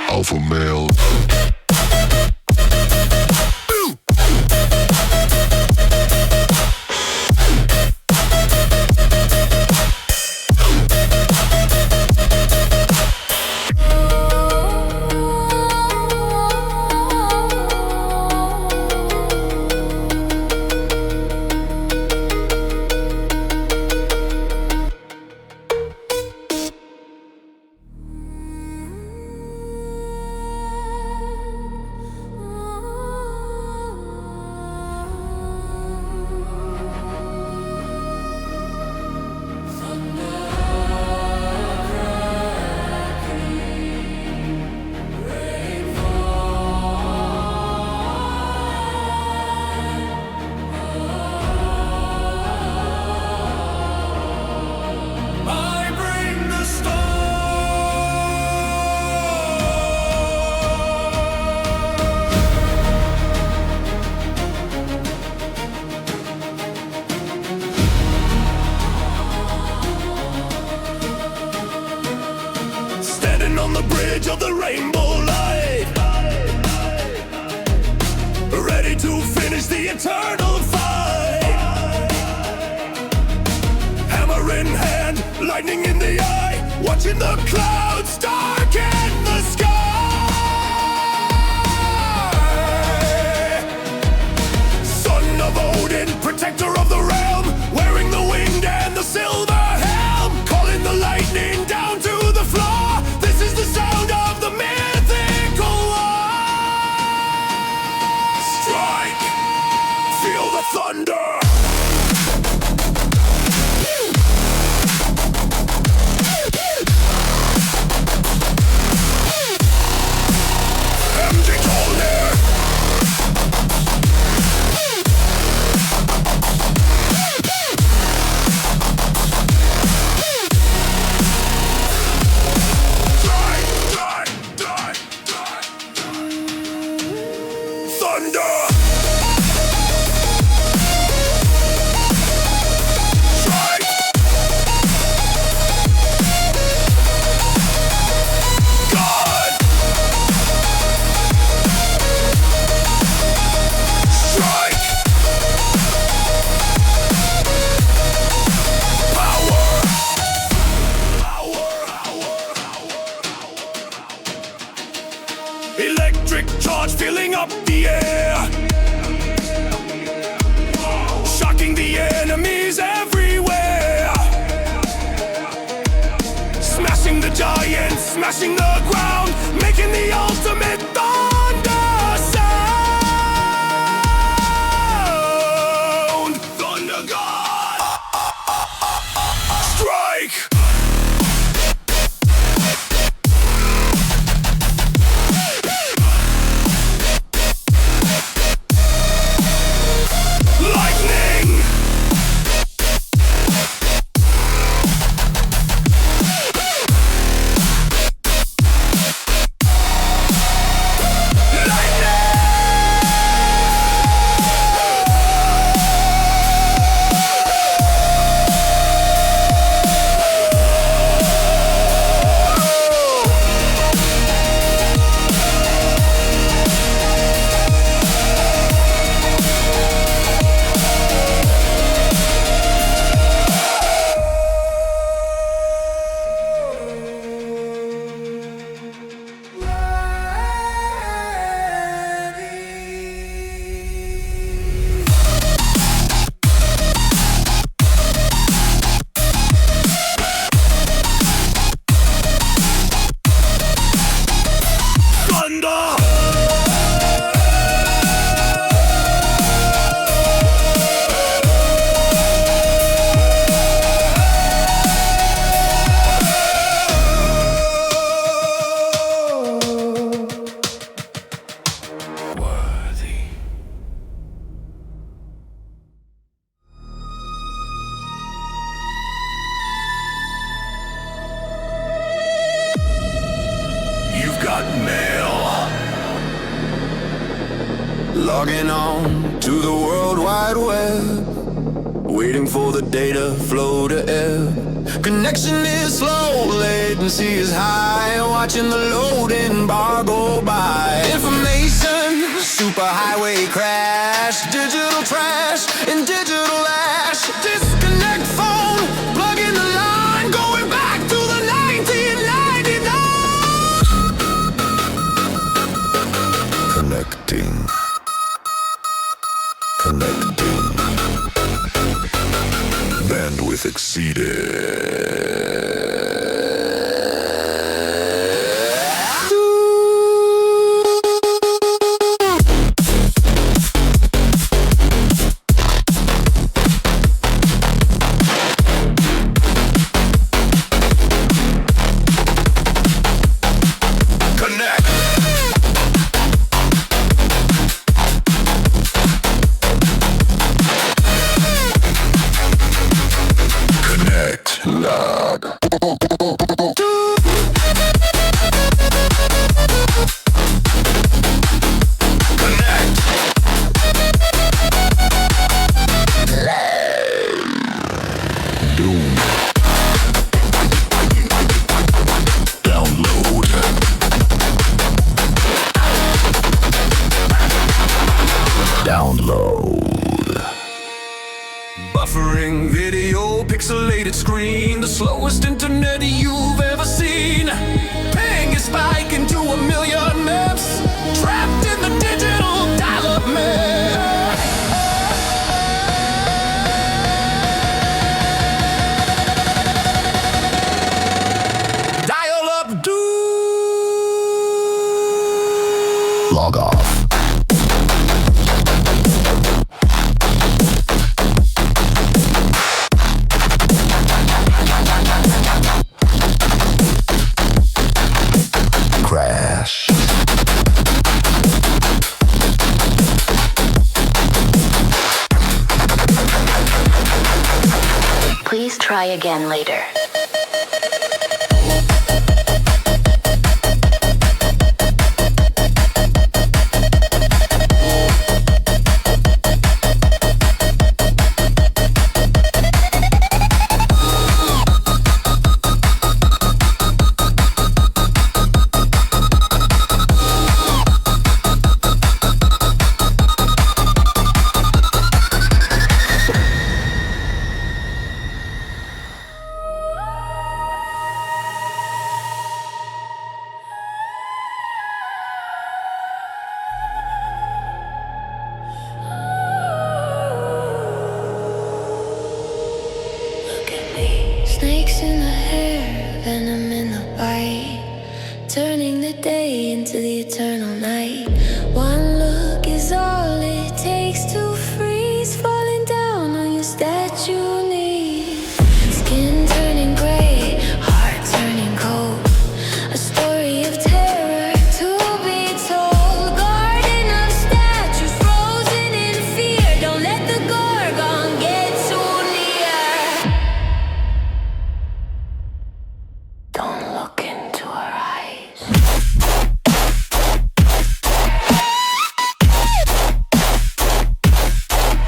Alpha male. On the bridge of the rainbow light, ready to finish the eternal fight. Hammer in hand, lightning in the eye, watching the clouds darken the sky. Son of Odin, protector of the realm, wearing the winged and the silver helm, calling the lightning down to the floor. This is the sound of the mythical one. Strike, feel the thunder. electric charge filling up the air, shocking the enemies everywhere, smashing the giants, smashing the ground, making the ultimate thunder sound. Thunder God, strike. Logging on to the World Wide Web, waiting for the data flow to ebb. Connection is slow, latency is high, watching the loading bar go by. Information, superhighway crash, digital trash and digital ash. Disconnect phone, plug in the line, going back to the 1999. Connecting. Bandwidth exceeded. Buffering video, pixelated screen, the slowest internet you've ever seen. Ping is spike into a million maps, trapped in the digital dial-up map. Dial-up doom. Log off. Please try again later. venom in the bite, turning the day into the eternal night. One look is all it takes to freeze, falling down on your statue knees. Skin turning gray, heart turning cold. A story of terror to be told. Garden of statues frozen in fear. Don't let the Gorgon get too near. Don't look into her eyes.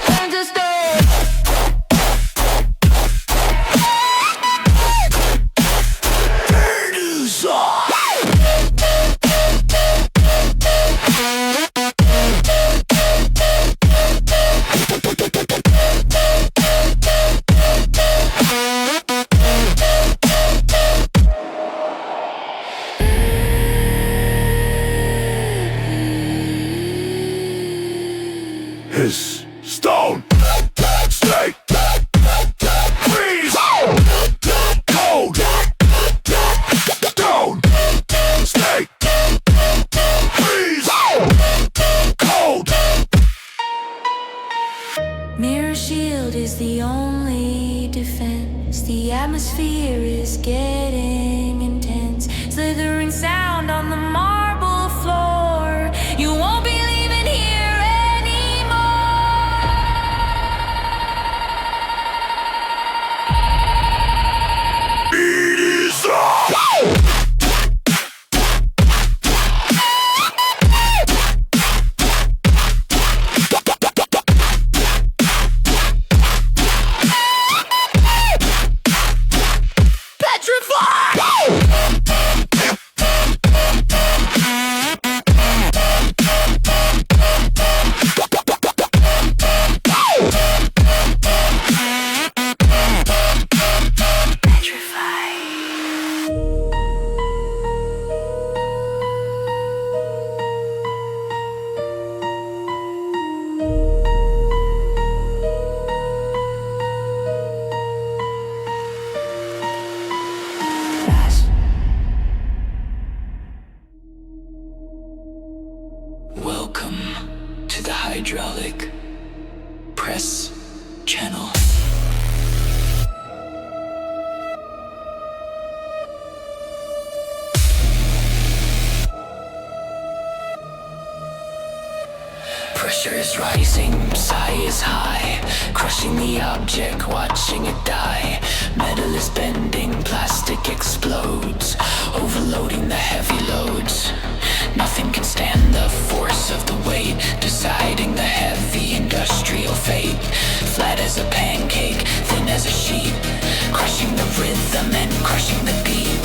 Turn to stone. His stone, snake, freeze, cold, stone, snake, freeze, cold. Mirror shield is the only defense. The atmosphere is getting intense. Slithering sound on the marble floor. You won't be leaving here anymore. It is on. Welcome to the hydraulic press channel. Pressure is rising, psi is high, crushing the object, watching it die. Metal is bending, plastic explodes, overloading the heavy loads. Nothing can stand the force of the weight, deciding the heavy industrial fate. Flat as a pancake, thin as a sheet, crushing the rhythm and crushing the beat.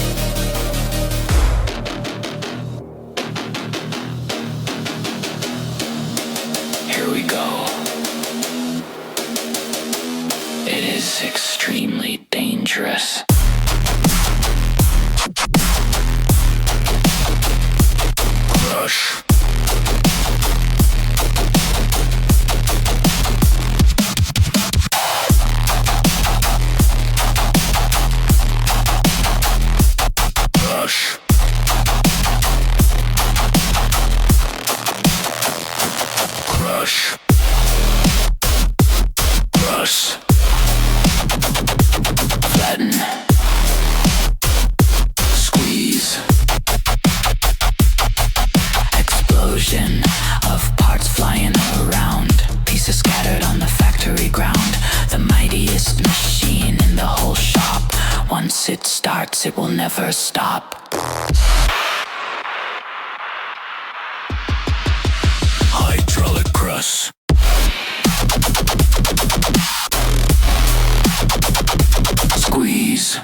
Here we go. It is extremely dangerous. Crush. Crush. Crush. Crush. Flatten. Squeeze. Explosion of parts flying around, pieces scattered on the factory ground. The mightiest machine in the whole shop. Once it starts, it will never stop. Hydraulic press. Squeeze.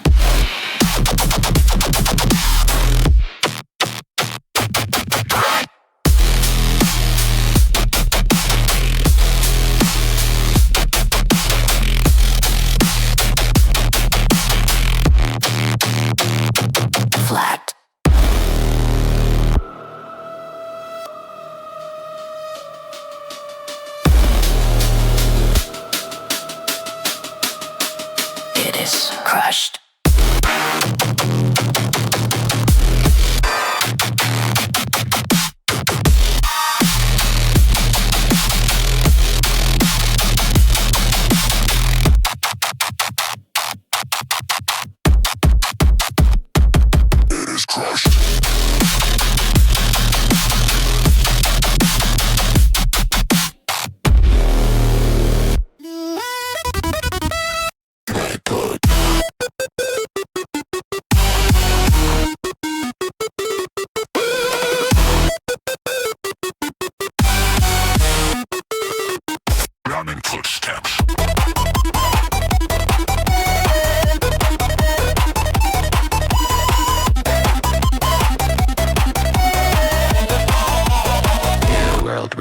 Flat.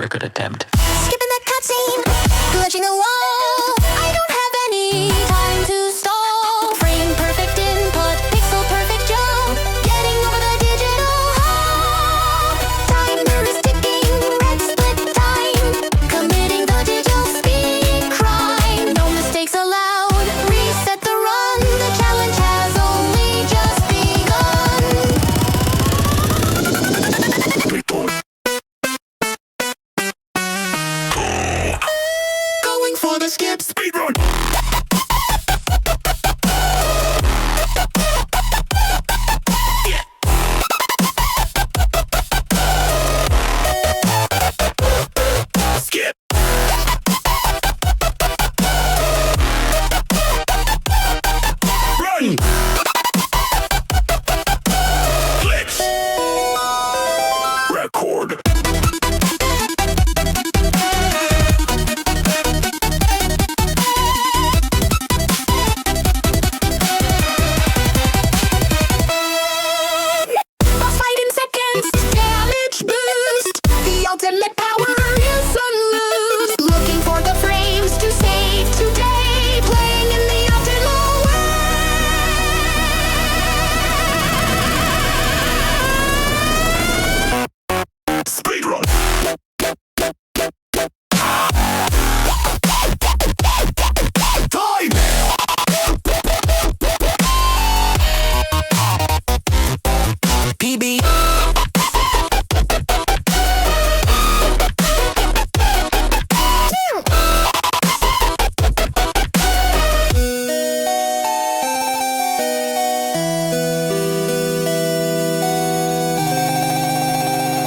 record attempt. Skipping that cutscene, glitching the wall. I don't have any time to stall. Frame perfect input, pixel perfect jump. Getting over the digital hump. Timer is ticking, red split time. Committing the digital speed crime. No mistakes allowed. Reset the run. The challenge has only just begun. Going for the skip speedrun. Skip. Run. Glitch. Record. Boss fight in seconds, damage boost. The ultimate power is unloosed. Looking for the frames to save today. Playing in the optimal Speedrun. Time. PB.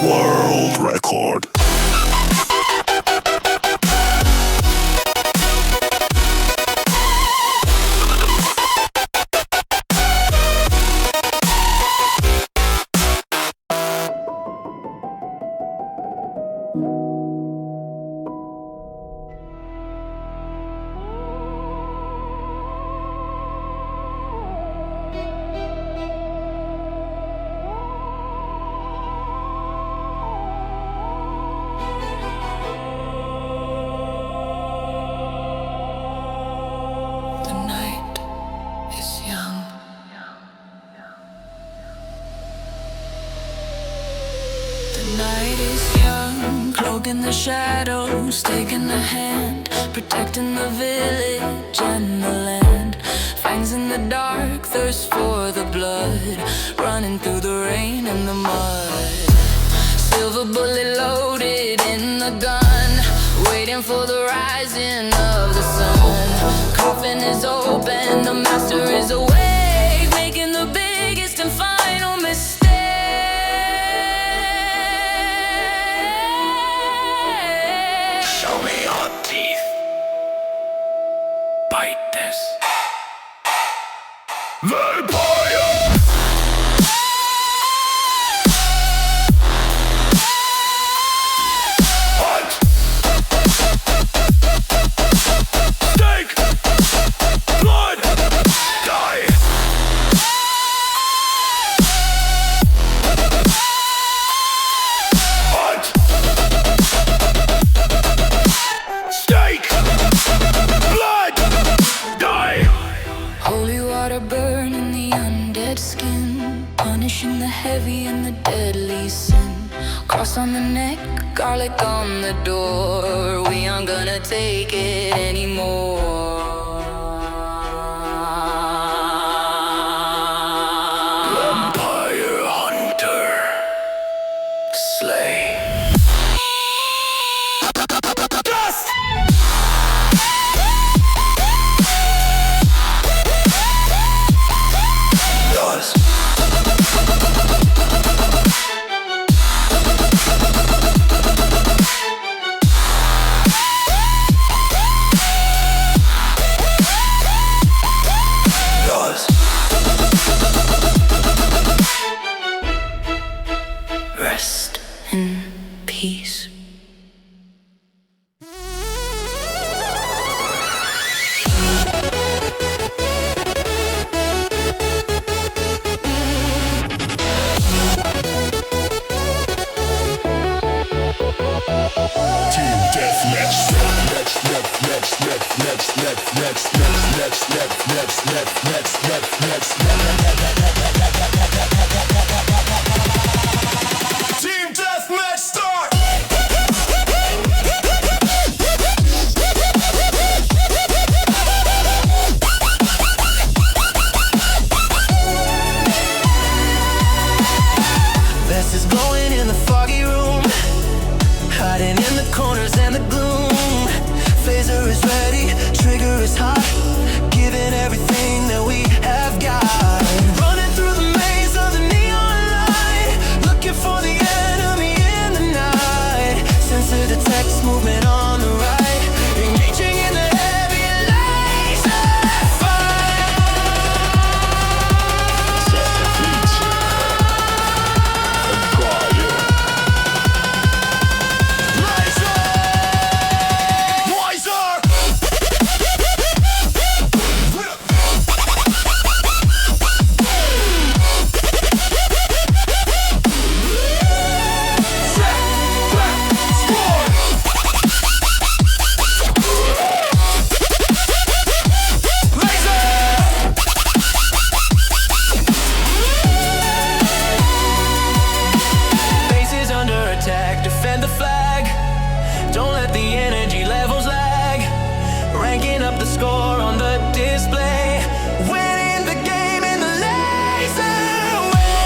World record. The night is young. The night is young, cloaking the shadows, taking the hand, protecting the village and the land. Fangs in the dark, thirst for the blood, running through the rain and the mud. Silver bullet loaded in the gun, waiting for the rising of the sun. Coffin is open, the master is awake, making the biggest and final mistake. Show me your teeth. Bite this. Vampire. Hunt. Stake. Blood. Die. Hunt. Stake. Blood. Die. Holy water burning the undead skin, punishing the heavy and the deadly sin. Cross on the neck, garlic on the door. We aren't gonna take it anymore. Vampire hunter. Slay. Dust. Dust. Dust. Rest in peace. Team deathmatch start. Vest is blowing in the foggy room, hiding in the corners and the gloom. Phaser is ready, trigger is hot, giving everything that we have got. Running through the maze of the neon light, looking for the enemy in the night. Sensor detects movement on the right, engaging in the heavy laser fire. Bases under attack, defend the flag. Don't let the energy levels lag. Ranking up the score on the display. Winning the game in the laser way.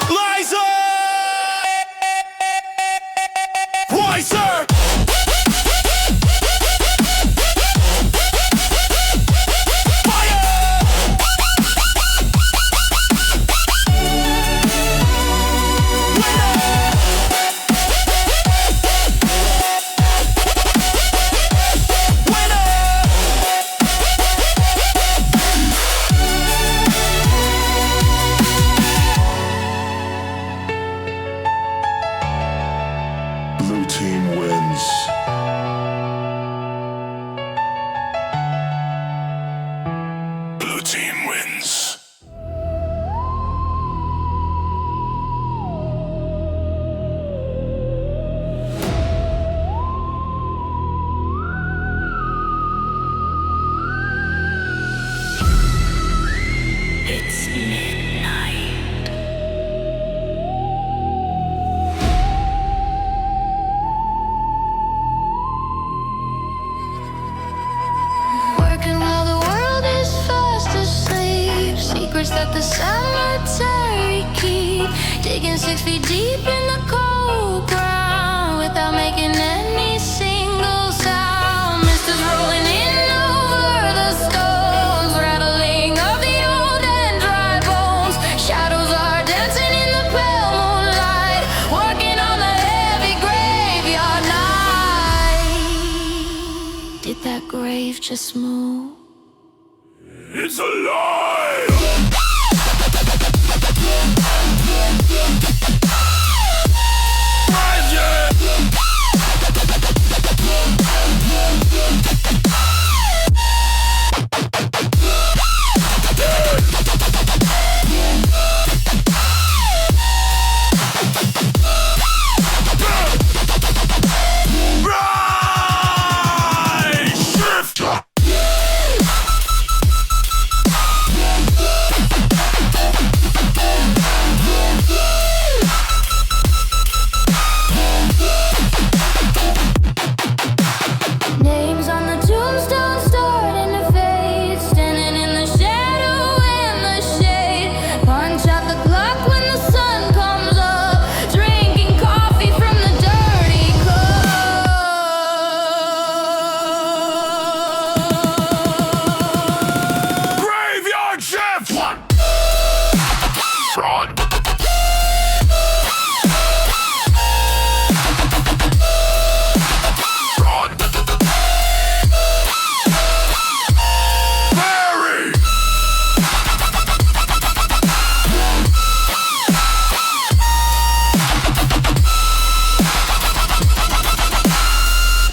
Laser! Wiser! Blue team wins. Blue team wins. It's midnight. Working while the world is fast asleep. Secrets that the cemetery keep. Digging 6 feet deep in the cold ground without making any single sound. Mist is rolling in over the stones, rattling of the old and dry bones. Shadows are dancing in the pale moonlight, working on the heavy graveyard night. Did that grave just move? It's alive! Rise! Shift! Names on the tombstone starting to fade, standing in the shadow and the shade. Punch out the clock when the sun comes up, drinking coffee from the dirty cup. Graveyard shift! Fraud. Fraud. Barry!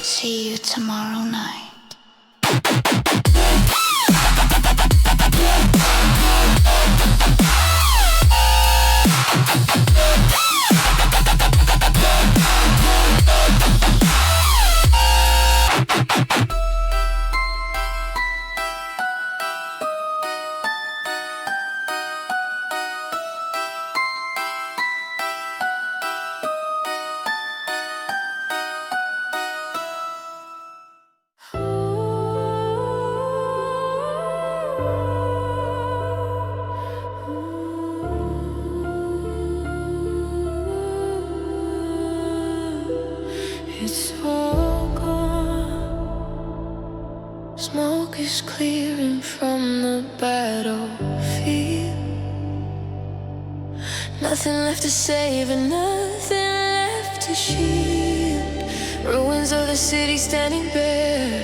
See you tomorrow night. It's all gone. Smoke is clearing from the battlefield. Nothing left to save and nothing left to shield. Ruins of the city standing bare.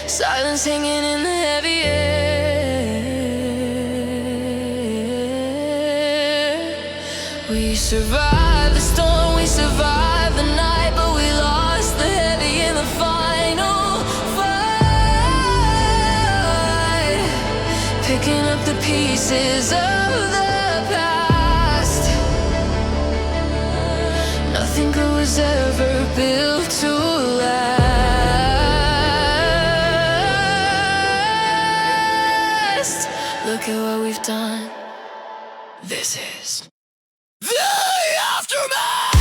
Silence hanging in the heavy air. We survived the storm, we survived the night, but we lost the heavy in the final fight. Picking up the pieces of the past. Nothing good was ever built to last. Look at what we've done. This is the aftermath.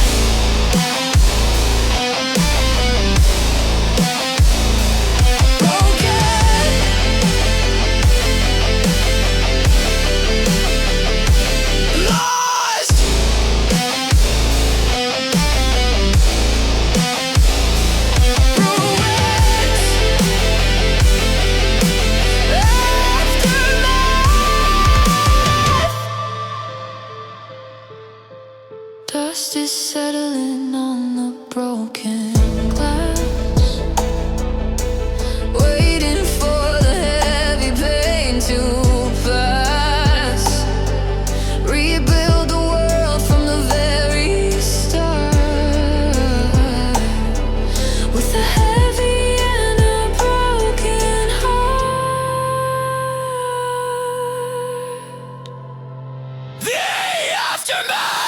Dust is settling on the broken glass, waiting for the heavy pain to pass. Rebuild the world from the very start, with a heavy and a broken heart. The aftermath.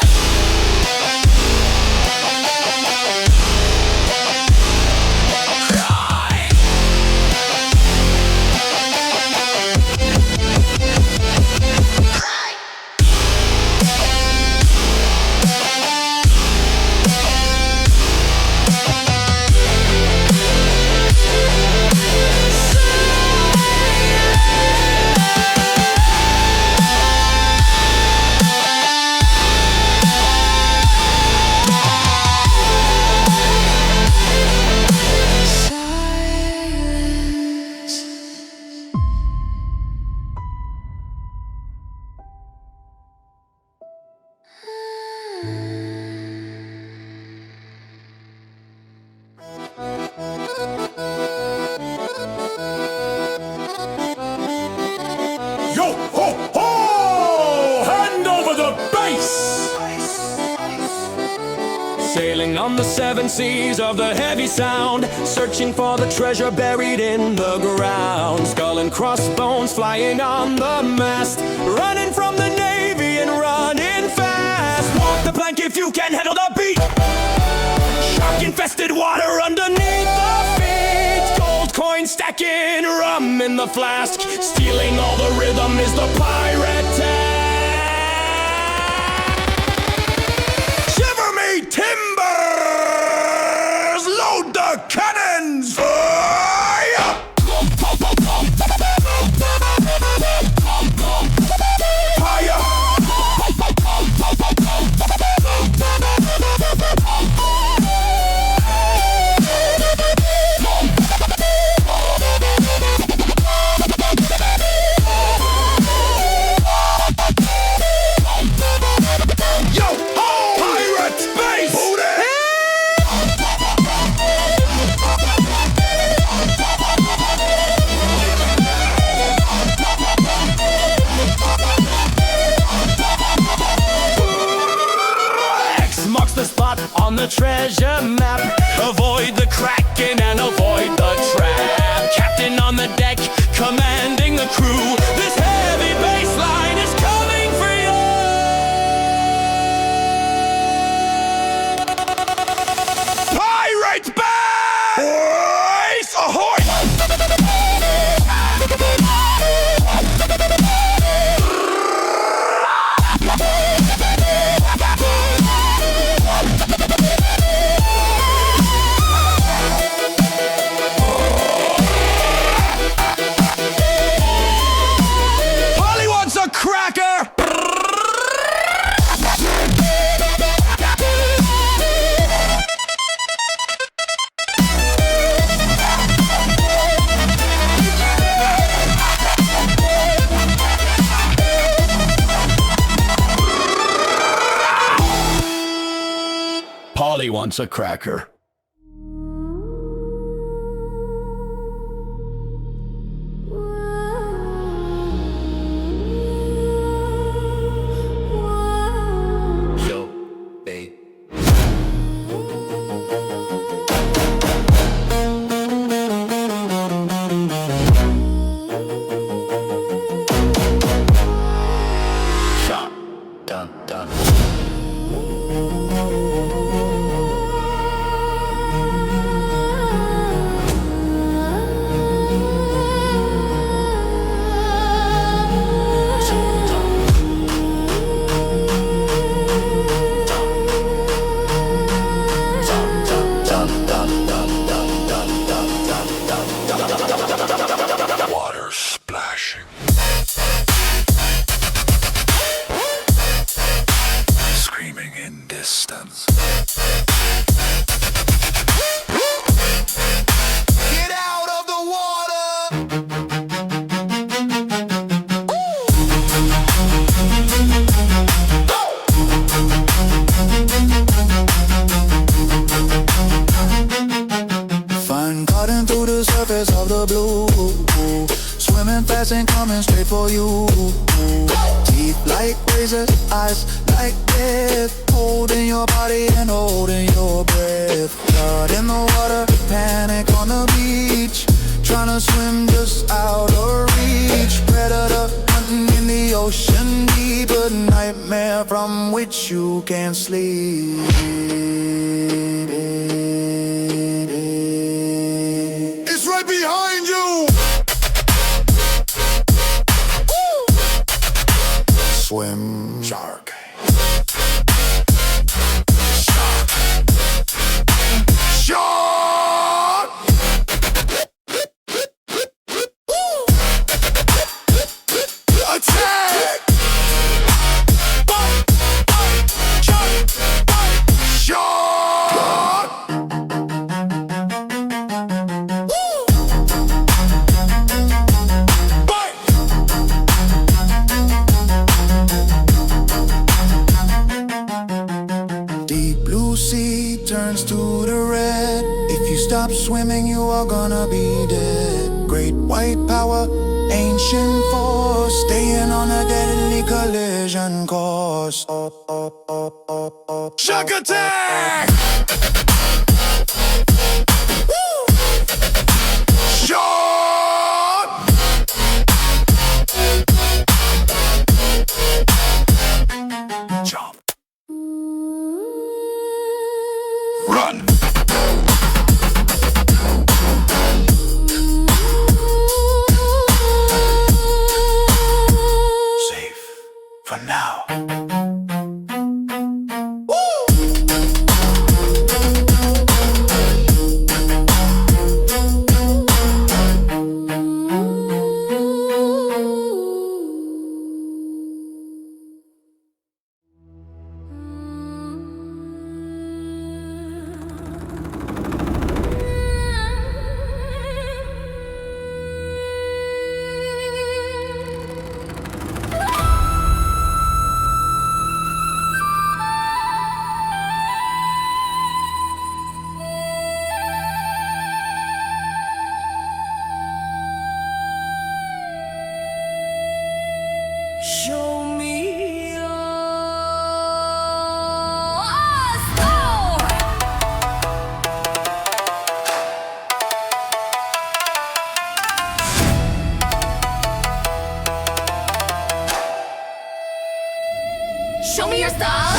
Yo ho ho! Hand over the bass! Sailing on the seven seas of the heavy sound, searching for the treasure buried in the ground. Skull and crossbones flying on the mast, running from the navy and running fast. Walk the plank if you can handle the beat. Shark-infested water underneath the feet. Gold coins stacking, rum in the flask. Stealing all the rhythm is the pirate task. Shiver me timbers! Load the cannons! Fire! Fire! On the treasure map, avoid the kraken and avoid the trap. Captain on the deck, commanding the crew. This heavy bass line is coming for you. Pirate Bay! Boys, ahoy! wants a cracker. Yo, babe. Shot, done. Water splashing. Screaming in distance. Get out of the water! Find cutting through the surface of the blue. Swimming fast and coming straight for you. Teeth like razors, eyes like death. Holding your body and holding your breath. Blood in the water, panic on the beach. Trying to swim just out of reach. Predator hunting in the ocean deep. A nightmare from which you can't sleep. It's right behind you! Swim Shark. Shark! Attack! Shark! Deep blue sea turns to the red. If you stop swimming, you are gonna be dead. Great white power, ancient force, staying on a deadly collision course. Shark attack! Shark! Jump. Run. Safe for now. Show me your Show me your style.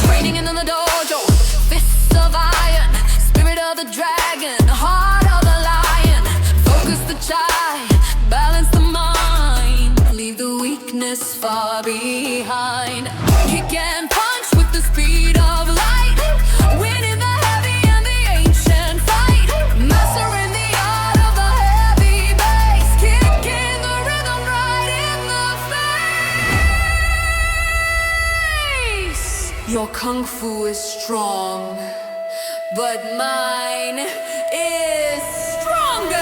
Training in the dojo, fists of iron, spirit of the dragon, heart of a lion. Focus the child, balance the mind, leave the weakness far behind. Kick and punch with the speed of light, winning the heavy and the ancient fight, mastering the art of the heavy bass, kicking the rhythm right in the face. Your kung fu is strong, but mine is stronger.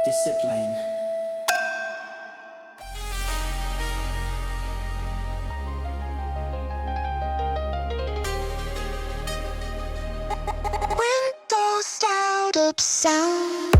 Discipline. Windows out of sound.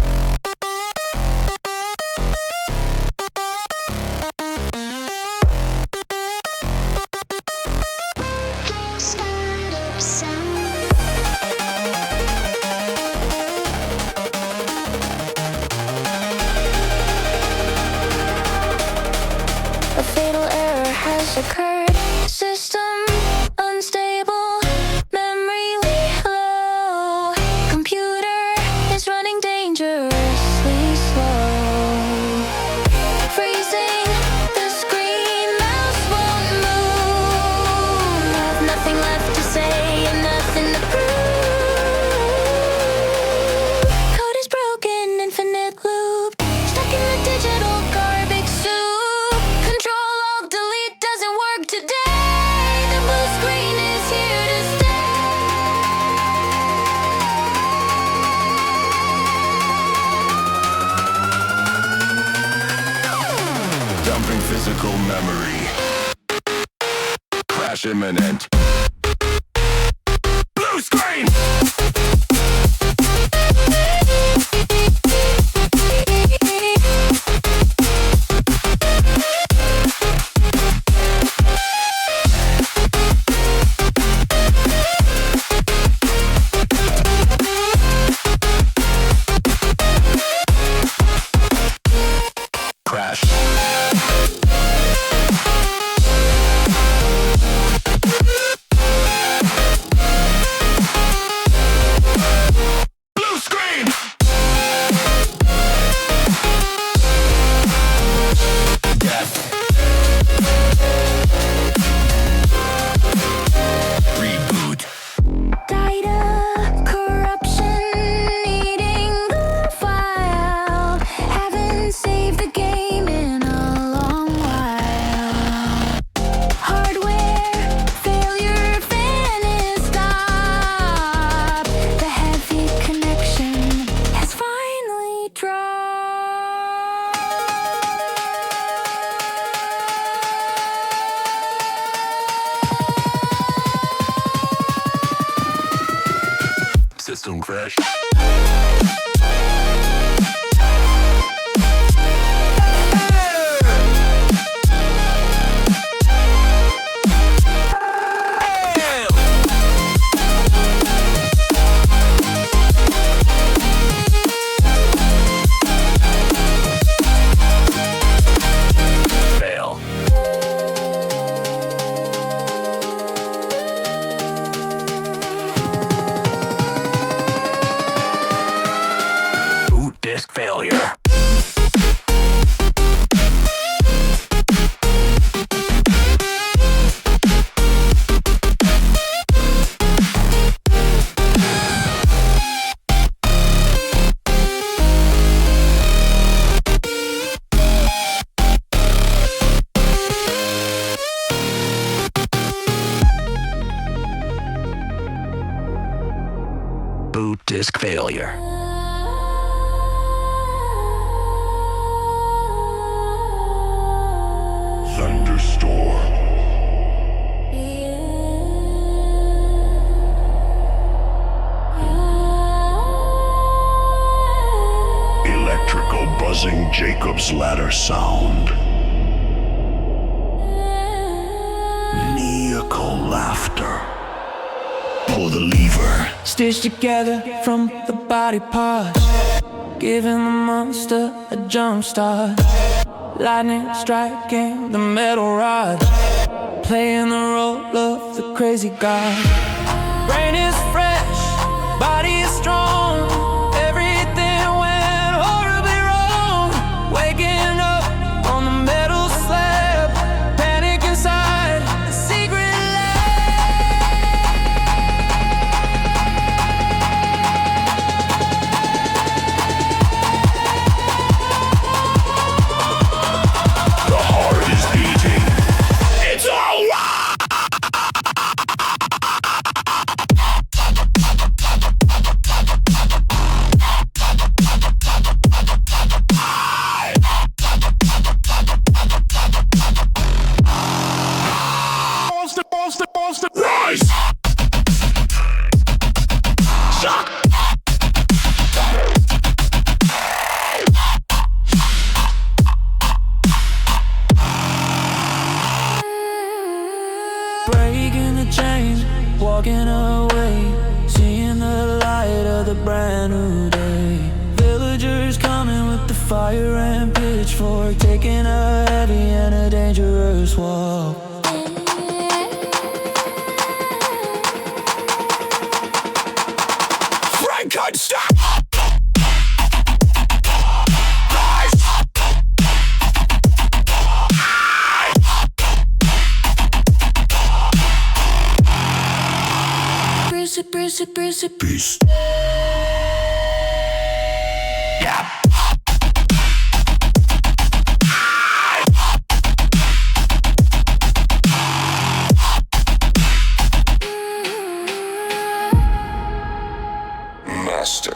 A fatal error has occurred. System unstable, memory low. Computer is running dangerously slow. Freezing the screen, mouse won't move. Have nothing left to say and nothing to prove. Code is broken, infinite loop. Stuck in the digital garbage soup. Control Alt Delete doesn't work today. The blue screen is here to stay. Dumping physical memory. Crash imminent. Blue screen! Crash. Blue screen! Death. Reboot. Data corruption, eating the file. Haven't saved the game in a long while. Hardware failure, fan is stopped. The heavy connection has finally dropped. System crash. failure. Boot disk failure. Thunderstorm. Electrical buzzing Jacob's ladder sound. Maniacal laughter. Pull the lever. Stitched together from the body parts, giving the monster a jump start. Lightning striking the metal rods, playing the role of the crazy god. Brain is fresh, body is strong. Everything went horribly wrong. Waking up on the metal slab, panic inside a secret Rise! Shock! breaking the chains, walking away, seeing the light of the brand new day. Villagers coming with the fire and pitchfork, taking a heavy and a dangerous walk. Frankenstein! Peace. Yeah. Master.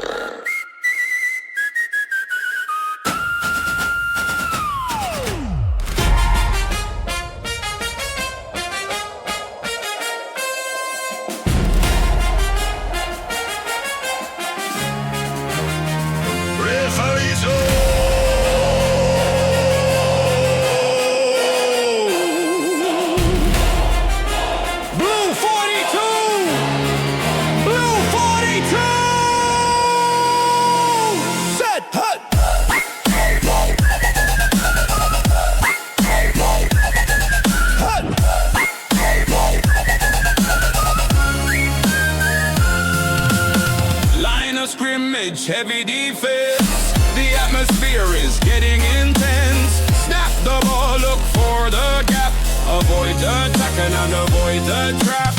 Heavy defense, the atmosphere is getting intense. Snap the ball, look for the gap. Avoid the attack and avoid the trap.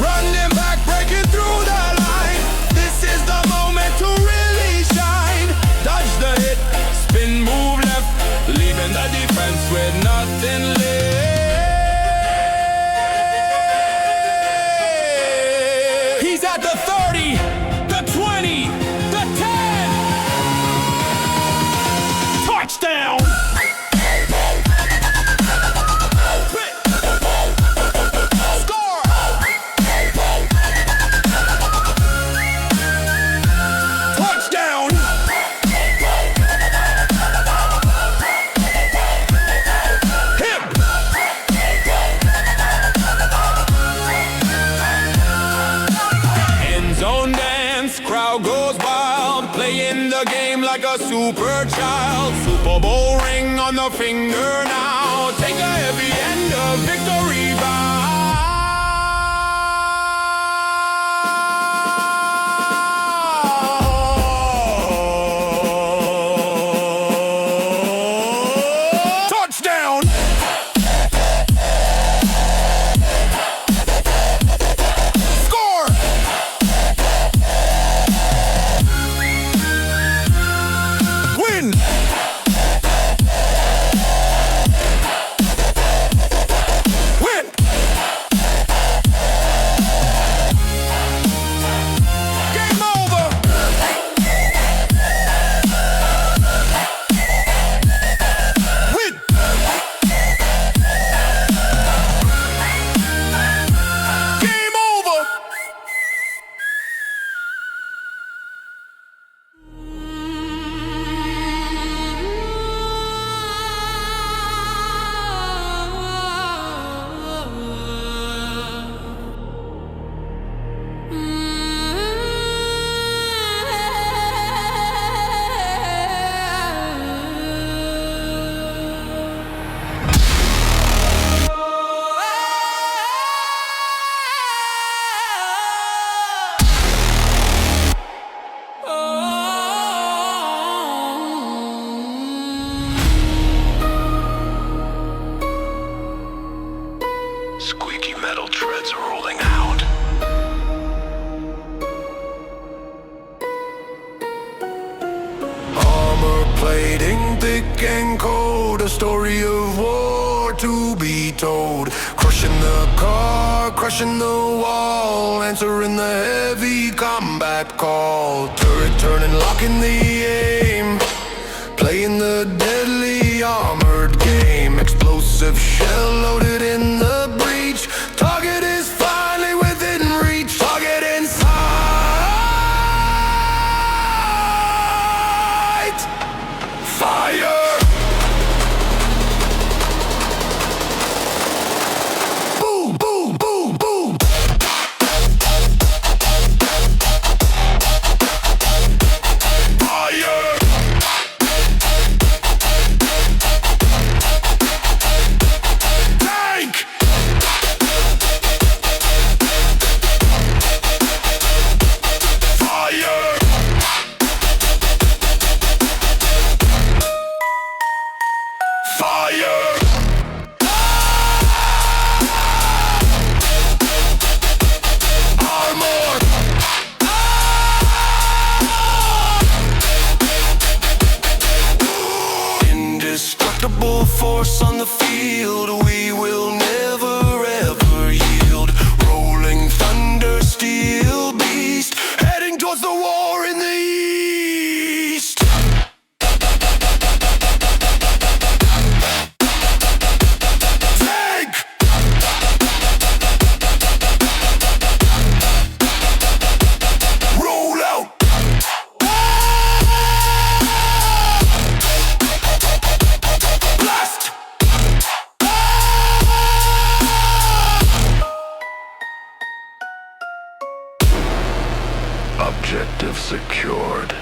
Run them back, breaking through the line. This is the moment to really shine. Dodge the hit, spin, move left, leaving the defense with nothing left. He's at the 30, the 20. Touchdown! Score! Touchdown! Hip! End zone dance, crowd goes wild, playing the game like a super child. Super Bowl ring on the finger now. Take a heavy end of victory bow. plating thick and cold, a story of war to be told. Crushing the car, crushing the wall, answering the heavy combat call. Turret turning, locking the aim, playing the deadly armored game. Explosive shell loaded in the breach. Target is finally within reach. Target in sight. Fire! Boom, boom, boom, boom. Fire! Tank! Fire! Fire! Armor! Indestructible force on the field, we will never ever yield. Rolling thunder, steel beast, heading towards the war in the east. Tank! Roll out! Blast! Objective secured.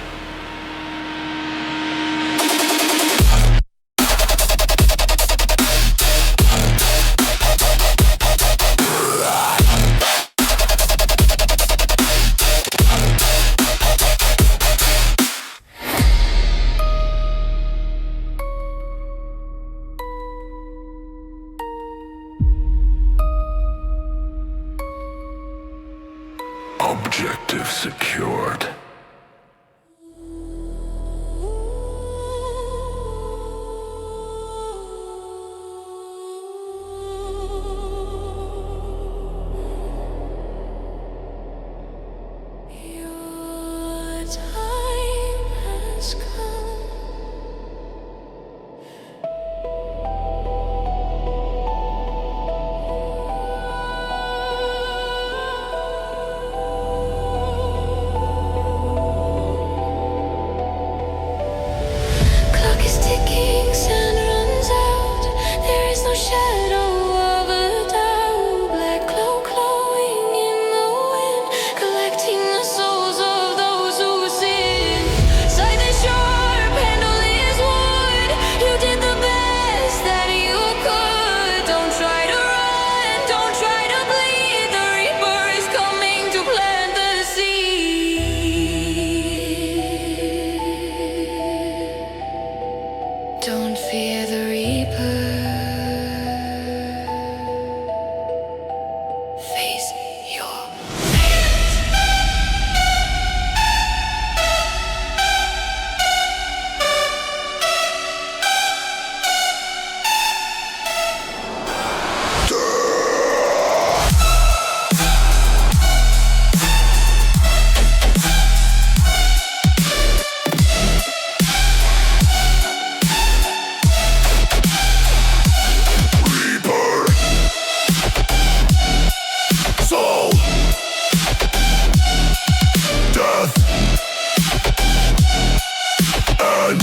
Objective secured. Your time has come. Clock is ticking, sun runs out. There is no shadow of a doubt. Black cloak glowing in the wind, collecting the souls of those who sin. Scythe is sharp, handle is wood. You did the best that you could. Don't try to run, don't try to bleed. The Reaper is coming to plant the seed. Don't fear the Reaper. Face your Reaper! Soul! Death! And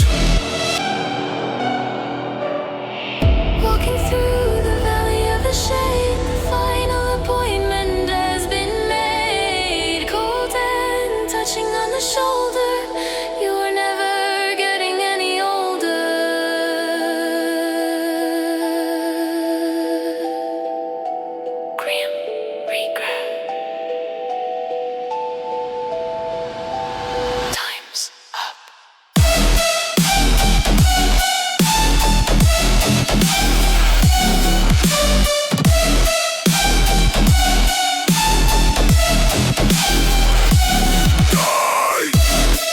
walking through the valley of the shade. The final appointment has been made. Cold and touching on the shoulder. You are never getting any older. Grim regret. Time's up. die!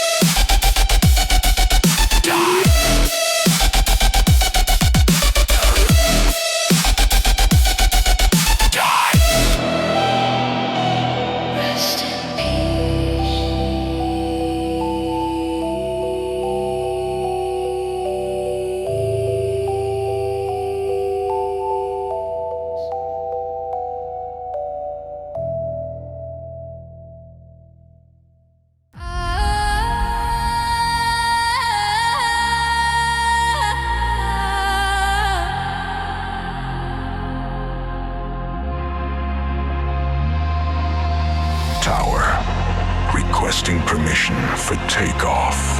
take off.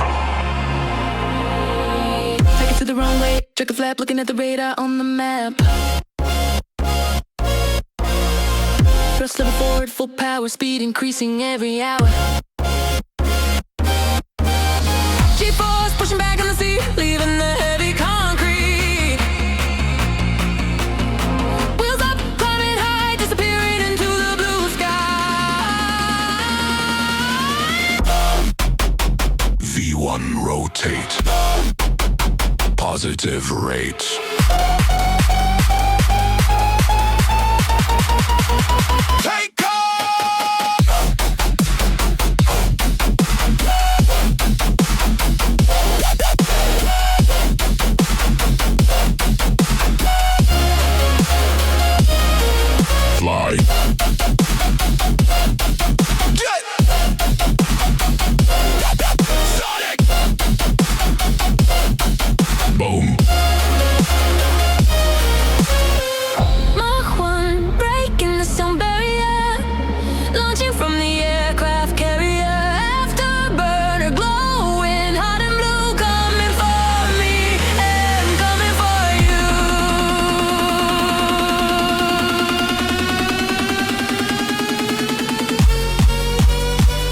Take it to the wrong way, check the flap, looking at the radar on the map. Thrust level forward, full power, speed increasing every hour. G-force pushing back on the sea, leaving the heavy concrete. Wheels up, climbing high, disappearing into the blue sky. V1 rotate. Positive rate. Take off! Fly. Sonic! Boom. Mach 1, breaking the sound barrier. Launching from the aircraft carrier. Afterburner glowing hot and blue. Coming for me and coming for you.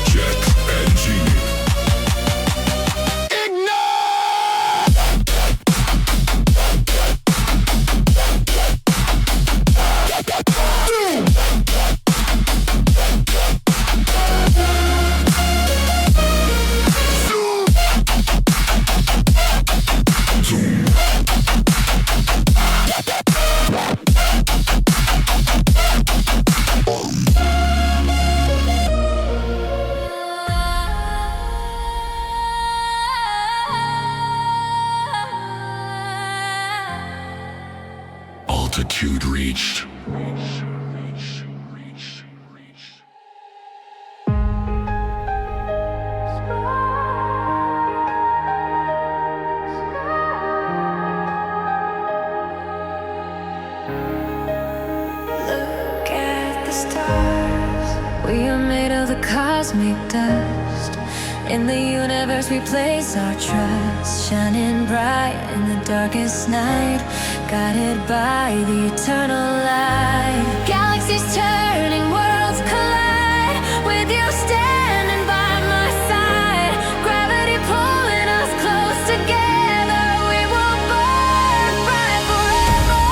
Jet engine. Altitude reached. Look at the stars. We are made of the cosmic dust. In the universe we place our trust. Shining bright in the darkest night. Guided by the eternal light. Galaxies turning, worlds collide. With you standing by my side. Gravity pulling us close together. We will burn bright forever.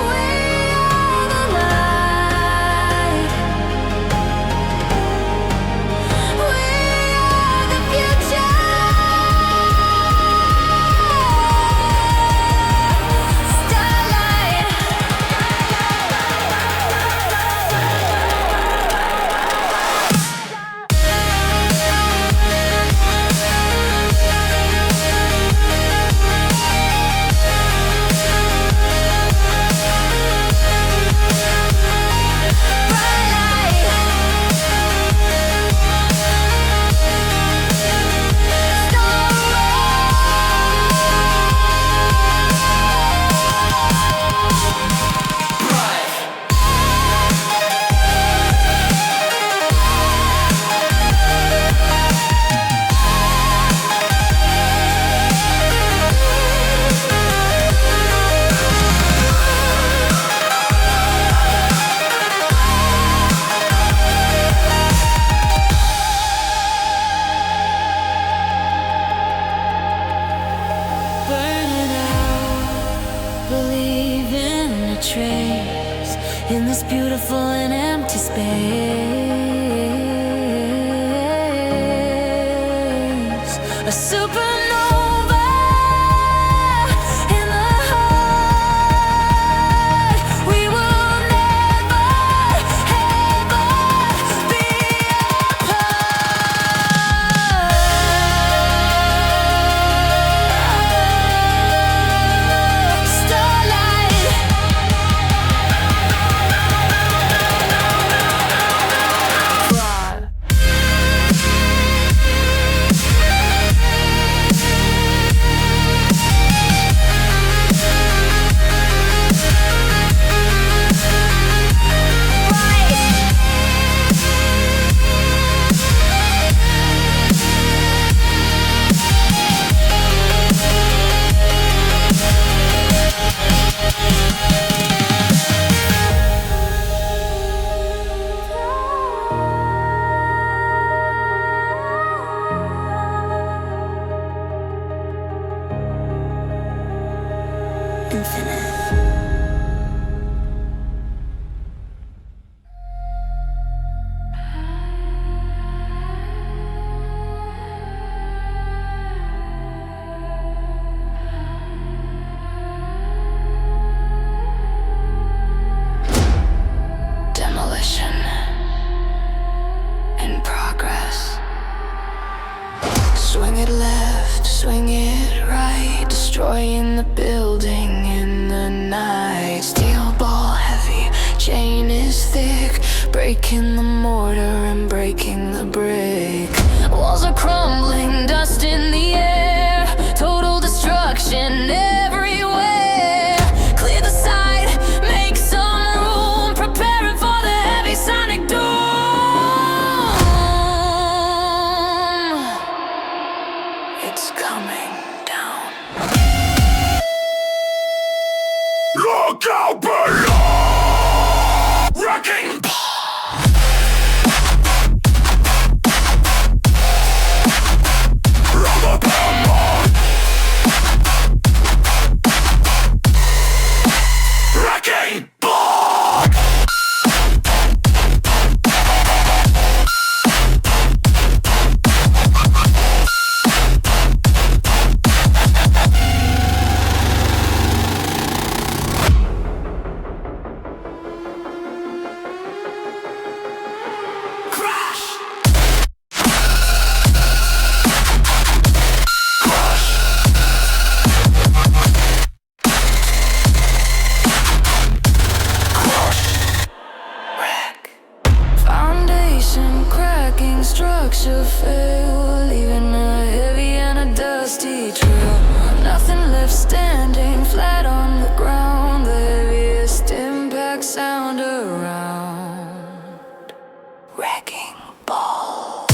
We are the light. We are the future. Starlight. Burning out, believe in a trace in this beautiful and empty space. A supernova in the heart. We will never ever be apart. Starlight. destroying the building in the night. Steel ball heavy, chain is thick, breaking the mortar and breaking the brick. Walls are crumbling, dust in the air, total destruction everywhere. Clear the side, make some room, preparing for the heavy sonic doom. It's coming down. Look out below! Wrecking Structure fail, leaving a heavy and a dusty trail. Nothing left standing, flat on the ground. The heaviest impact sound around. Wrecking ball.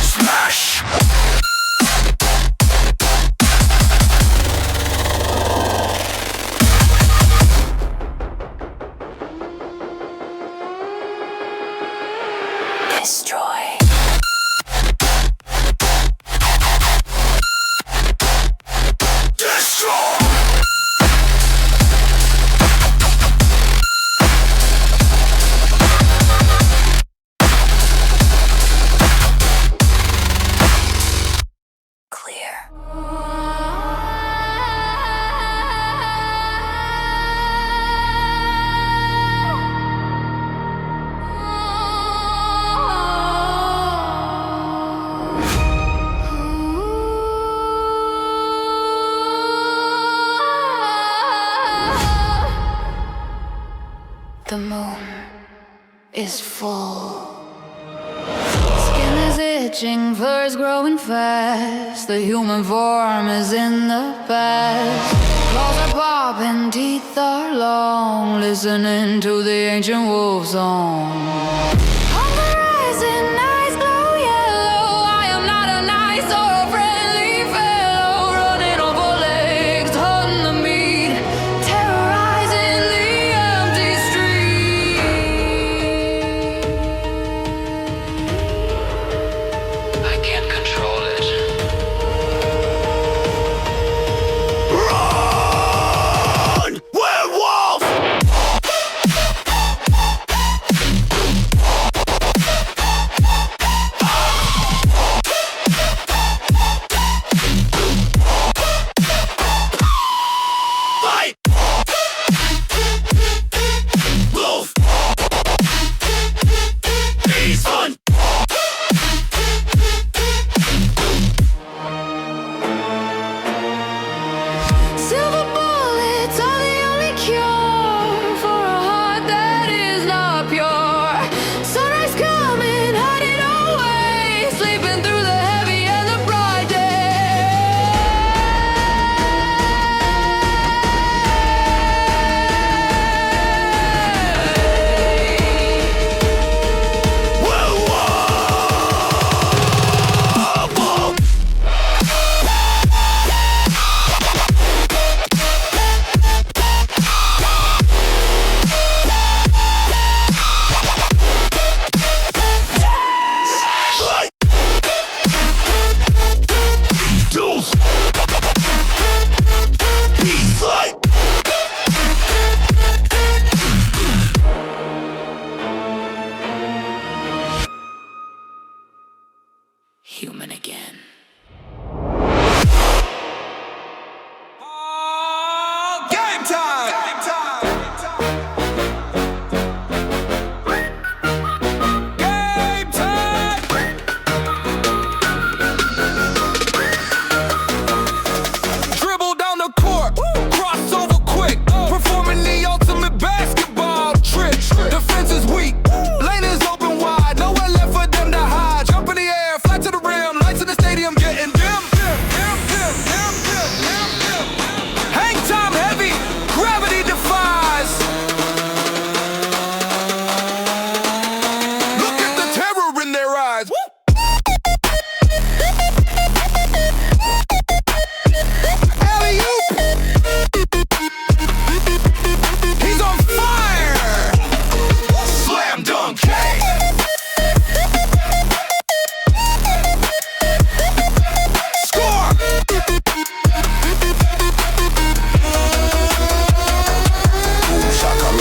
Smash! Destroy. Destroy! Clear. The moon is full. Skin is itching, fur is growing fast. The human form is in the past. Claws are popping, teeth are long. Listening to the ancient wolf song. Hunger rising, eyes glow yellow. I am not a nice or a friendly fellow. Running on four legs, hunting the meat, terrorizing the empty street. I can't control it. Run! Werewolf!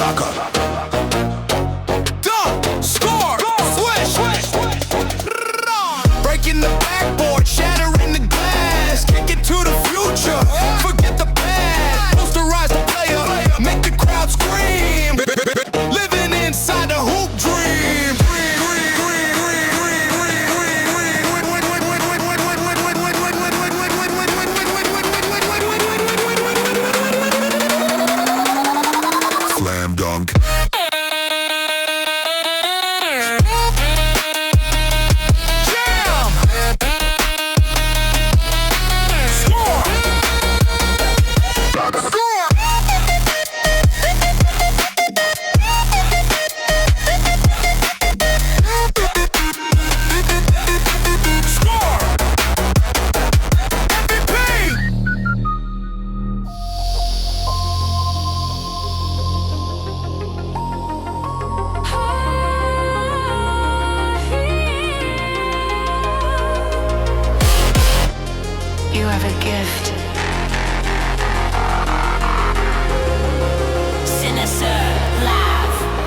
Baka. Dunk, score, swish. Breaking the backboard, shattering the glass. Kick it to the future, forget the past. Posterize the player, make the crowd scream. Living inside the hoop dream. Slam dunk. Jam! Score! Score! MVP! You have a gift. Sinister laugh.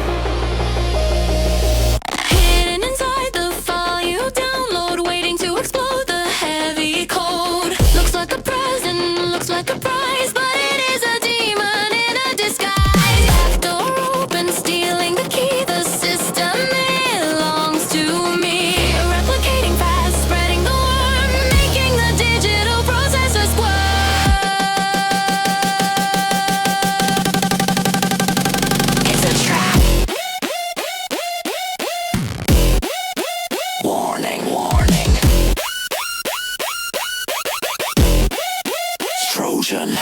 Hidden inside the file you download, waiting to explode the heavy code. Looks like a present, looks like a prize, but it is a demon in a disguise. Back door open, stealing the key. The system belongs to me. Replicating fast, spreading the worm, making the digital processor squirm. It's a trap. Warning, warning. Trojan.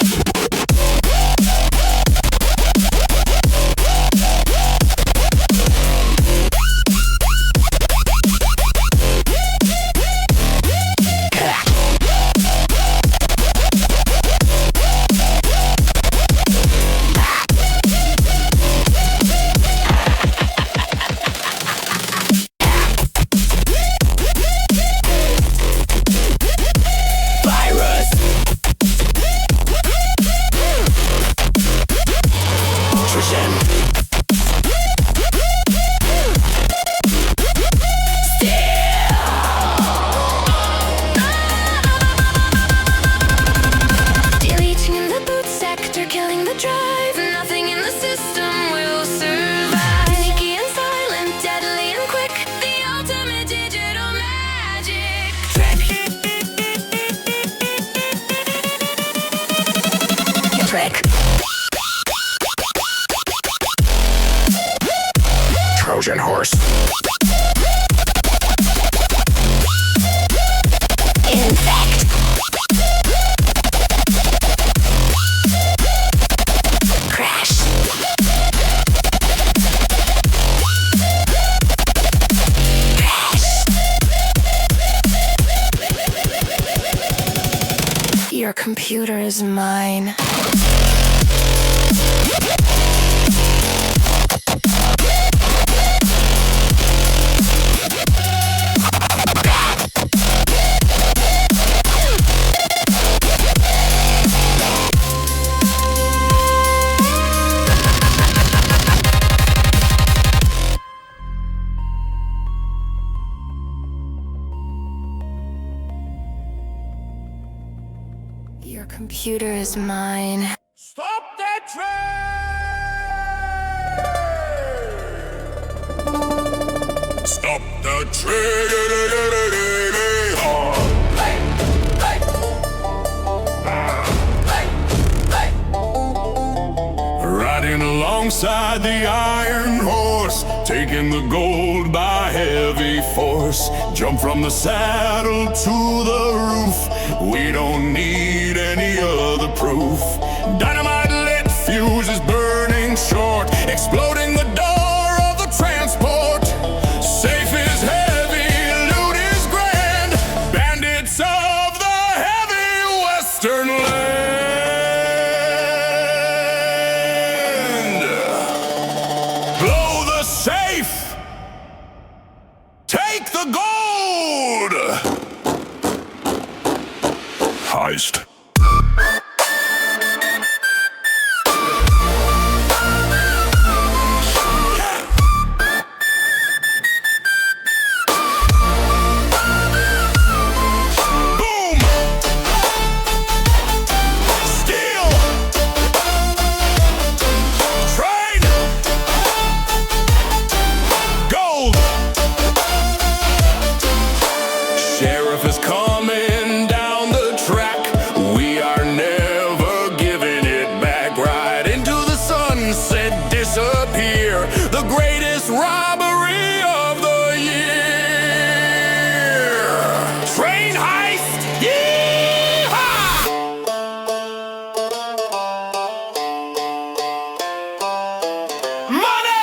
Virus. Trojan. Deleting in the boot sector, killing the drive. Nothing in the system will survive. Sneaky and silent, deadly and quick. The ultimate digital magic trick. Trojan horse. Infect. Crash. Crash. Your computer is mine. Your computer is mine. Stop that train! Stop the train! Riding alongside the iron horse, taking the gold by heavy force. Jump from the saddle to the roof. We don't need any other proof. Dynamite lit, fuses burning short, exploding the door of the transport. Safe is heavy, loot is grand. Bandits of the heavy western land. Blow the safe. Take the gold. Heist. fear. The greatest robbery of the year. Train heist, yeehaw! Money!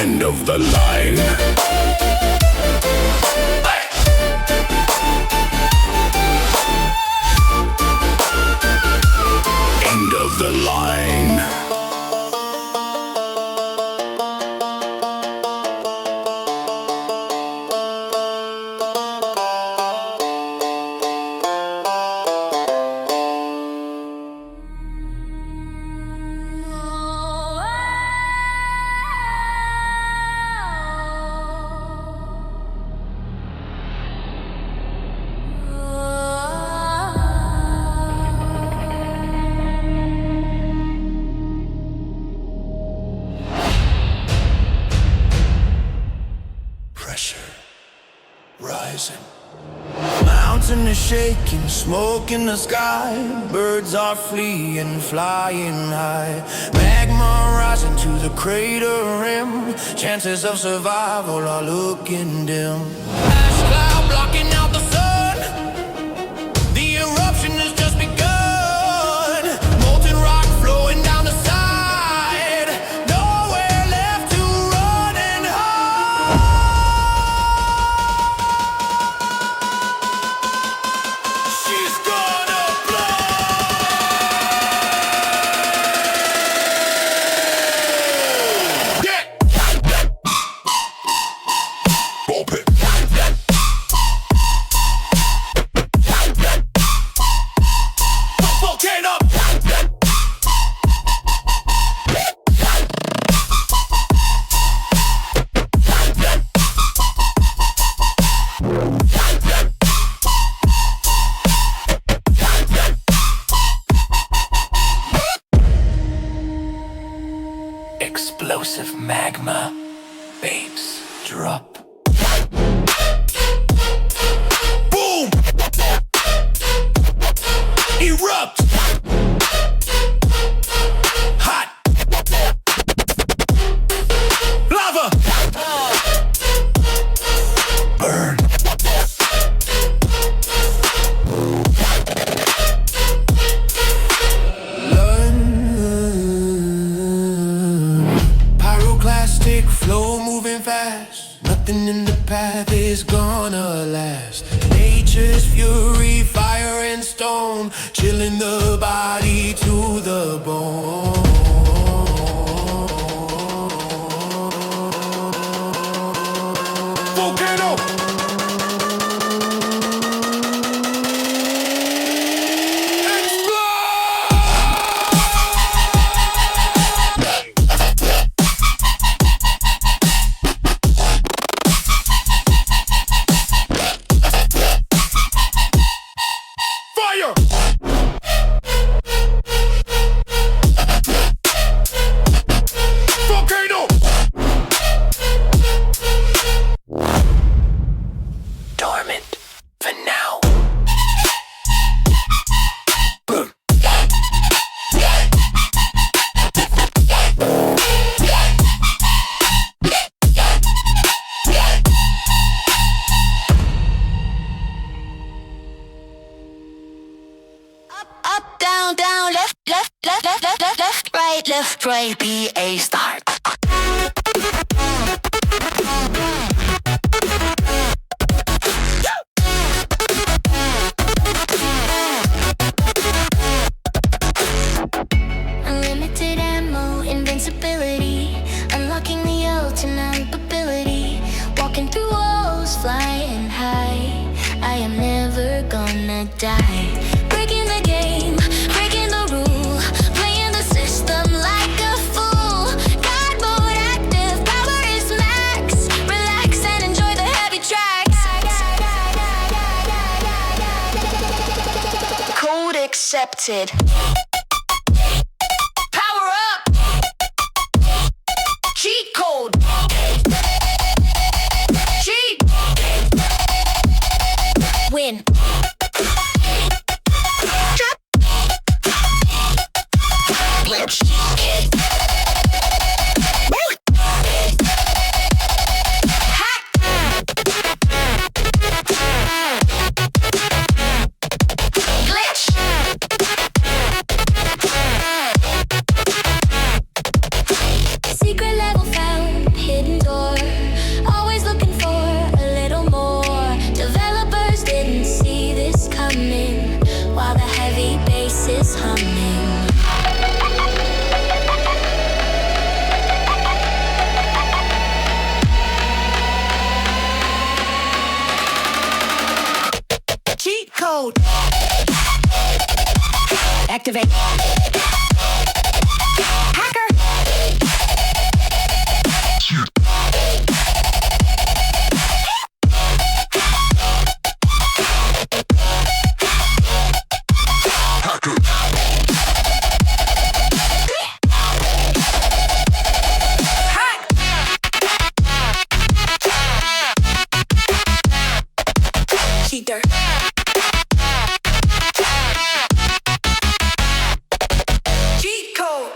End of the line. End of the line. Pressure rising. Mountain is shaking, smoke in the sky. Birds are fleeing, flying high. Magma rising to the crater rim. Chances of survival are looking dim. Ash cloud blocking out the sun. The eruption has just begun. Molten rock flowing down the side. Nowhere left to run and hide. She's gonna blow. Yeah. Ball pit. Volcano. Explosive magma. Babes, drop. Boom! Erupt! Hot! Lava! Burn! Pyroclastic flow moving fast. Nothing in the path is gonna last. Nature's fury, fire and stone, chilling the body to the bone. Volcano! Fire! Volcano! Dormant for now. Boom. Up, down, down, left, left, left, left, left, left, right, be a start. Unlimited ammo, invincibility, unlocking the ultimate ability, walking through walls, flying high. I am never gonna die. Breaking the game, breaking the rule, playing the system like a fool. God mode active, power is max. Relax and enjoy the heavy tracks. Code accepted. Power up. activate. Hacker. Cheater. Cheat code.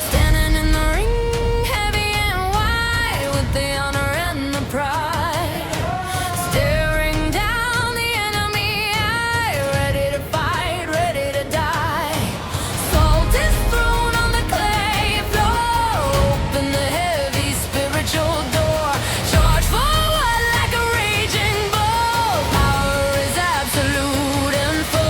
Standing in the ring, heavy and wide, with the honor and the pride. Staring down the enemy eye, ready to fight, ready to die. Salt is thrown on the clay floor, open the heavy spiritual door. Charge forward like a raging bull, power is absolute and full.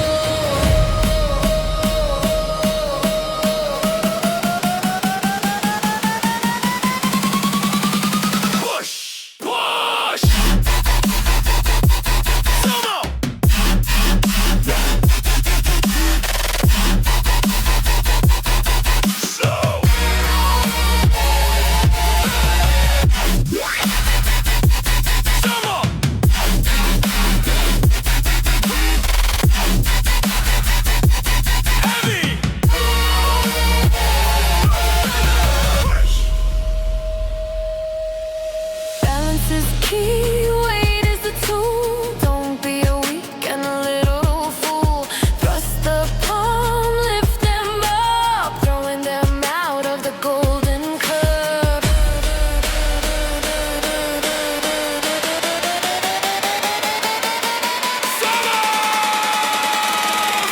Push! Push! Sumo! So! Sumo! Heavy! Push! Balance is key, weight is the tool. Don't be a weak and a little fool. Thrust the palm, lift them up, throwing them out of the golden cup.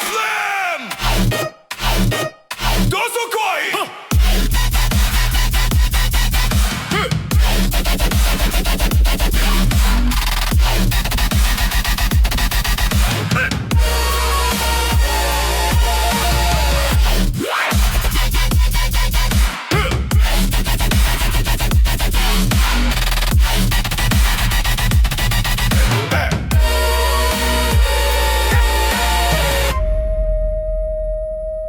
Slam! Dosukoi!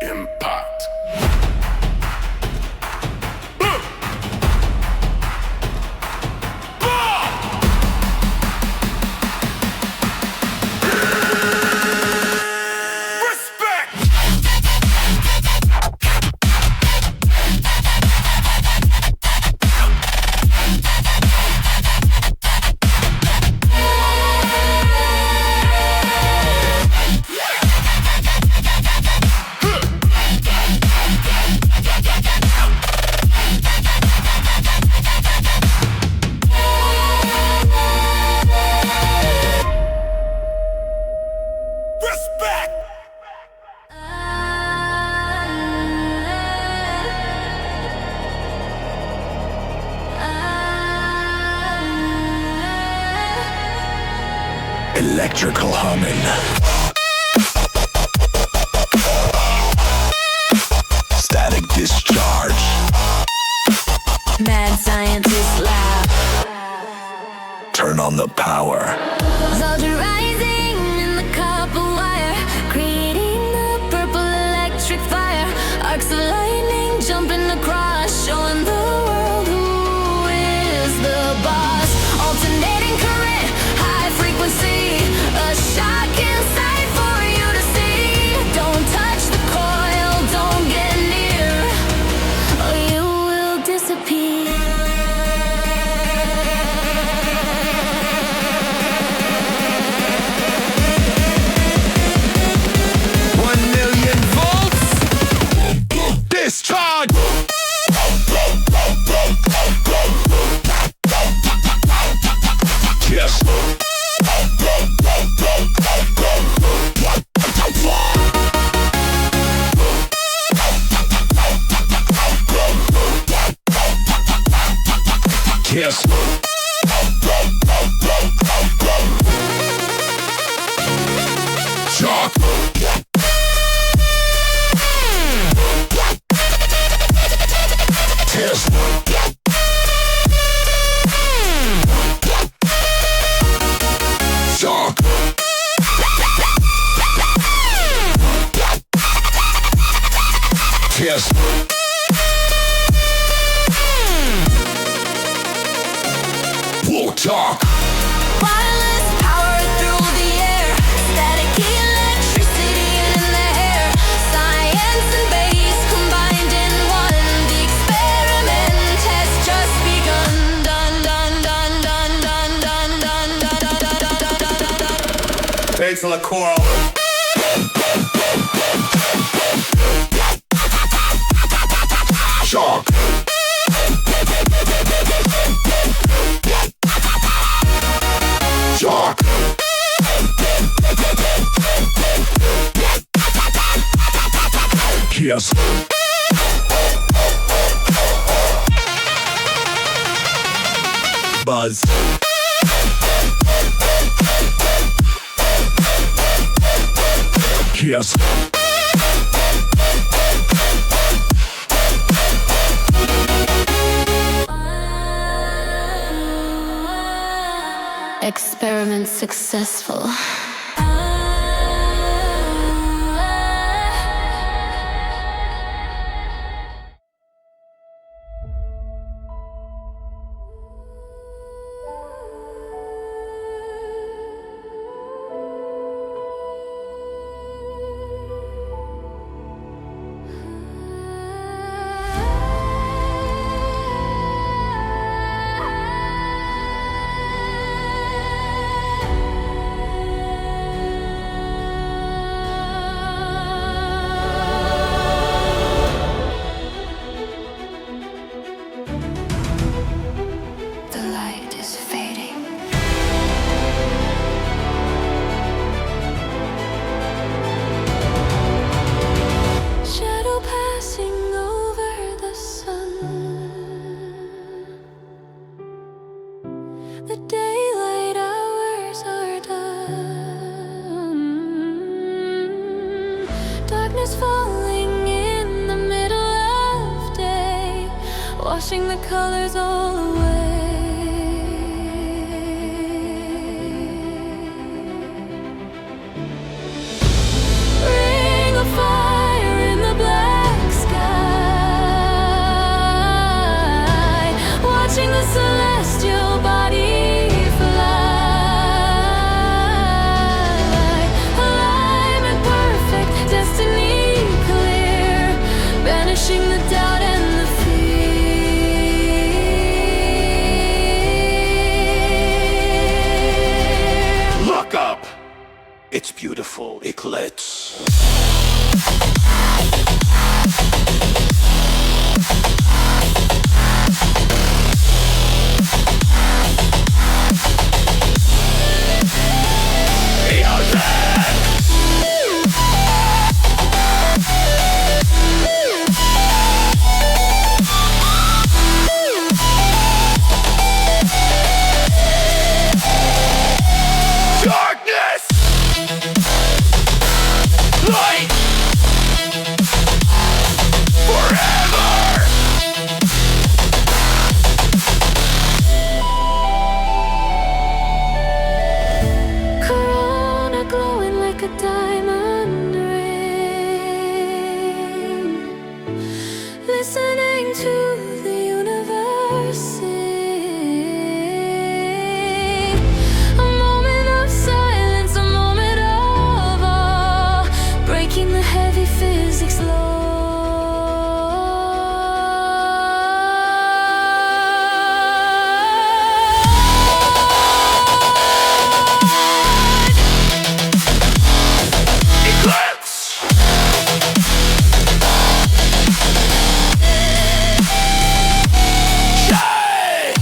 Impact. Respect. Respect. Electrical humming. Static discharge. Mad scientist lab. Turn on the power. Soldier rising in the copper wire, creating the purple electric fire. Arcs of lightning jumping across, showing the world who is the boss. Alternating current, high frequency, a shock inside for you to see. Don't touch the coil, don't get near, or you will disappear. 1,000,000 volts. Discharge. Yes. Yes. Shock. Talk. Wireless power through the air, static electricity in the air, science and bass combined in one. The experiment has just begun. Dun dun dun dun dun dun dun dun dun dun dun dun dun. Thanks for the choral. Shock. Shock. Yes. Buzz. Yes. Experiment successful. The light is fading. Shadow passing over the sun. The daylight hours are done. Darkness falling in the middle of day, washing the colors all away. Ring of fire in the black sky, watching the celestial body fly. Alignment perfect, destiny clear, banishing the doubt and the fear. Look up! It's beautiful eclipse. Darkness! Light! Forever! Corona glowing like a diamond ring, listening to the universe sing. A moment of silence, a moment of awe, breaking the heavy physics law. Eclipse! Shine!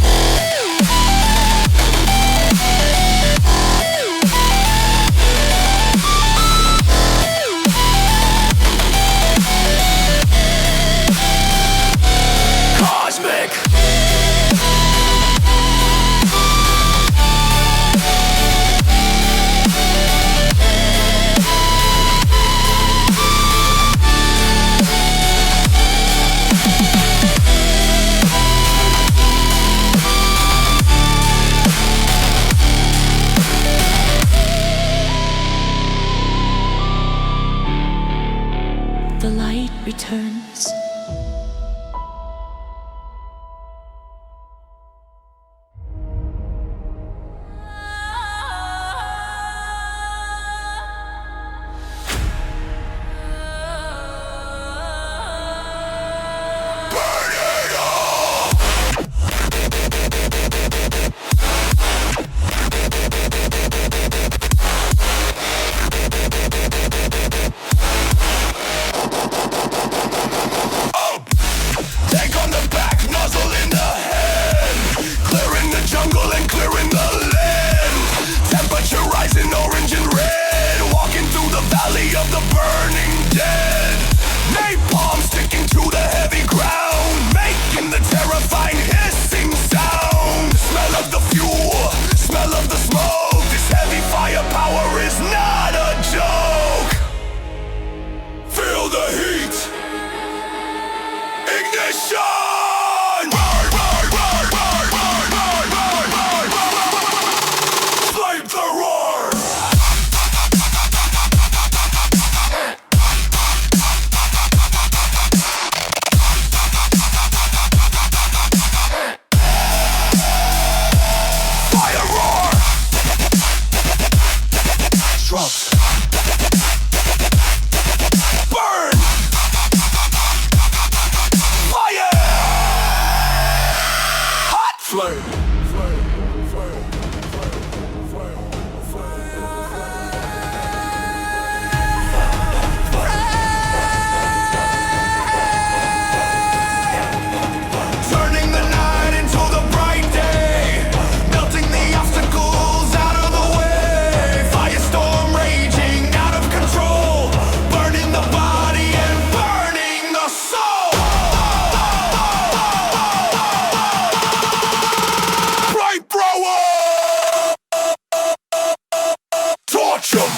Flame. Turning the night into the bright day, melting the obstacles out of the way. Firestorm raging out of control, burning the body and burning the soul. Bright thrower, torch 'em.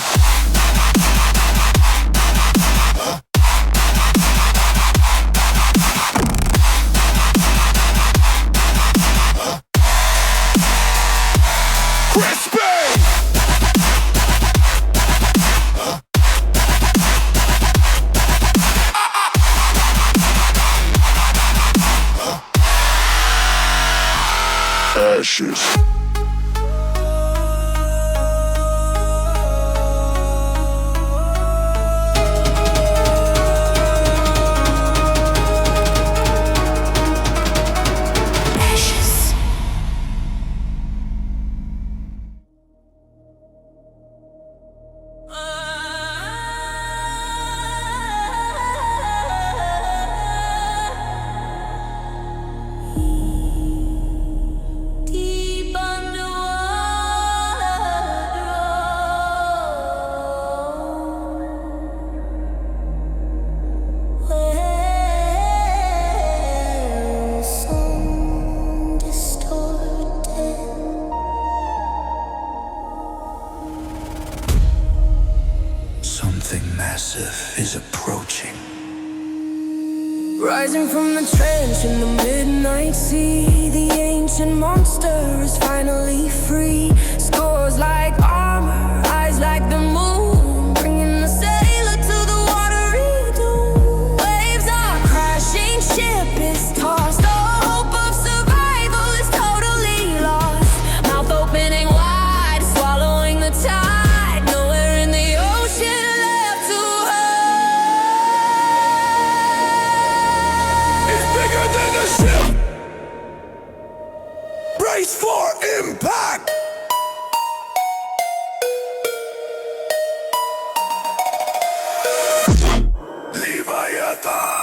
Crispy! Ashes. Deep underwater, well, song distorted. Something massive is approaching. Rising from the trench in the midnight sea, the ancient monster is finally free. Scores like armor, eyes like the moon, bringing the sailor to the watery doom. Waves are crashing, ship is tossed. All hope of survival is totally lost. Mouth opening wide, swallowing the tide. Nowhere in the ocean left to hide. It's bigger than the ship. Brace for impact. Leviathan.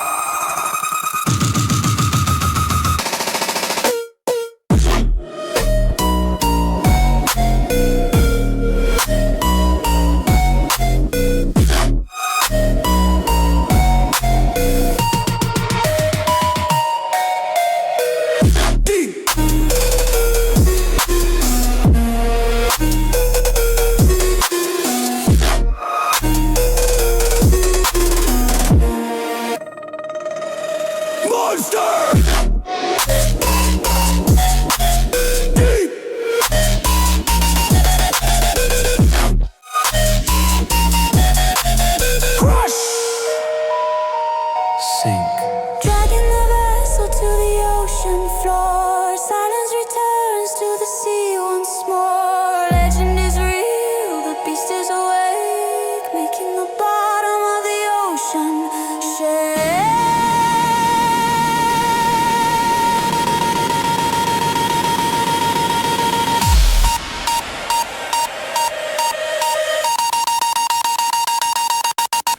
Deep. Monster. Deep. Crush. Sink. Dragging the vessel to the ocean floor. Silence returns to the sea once more. Legend is real, the beast is awake, making the bottom of the ocean shake.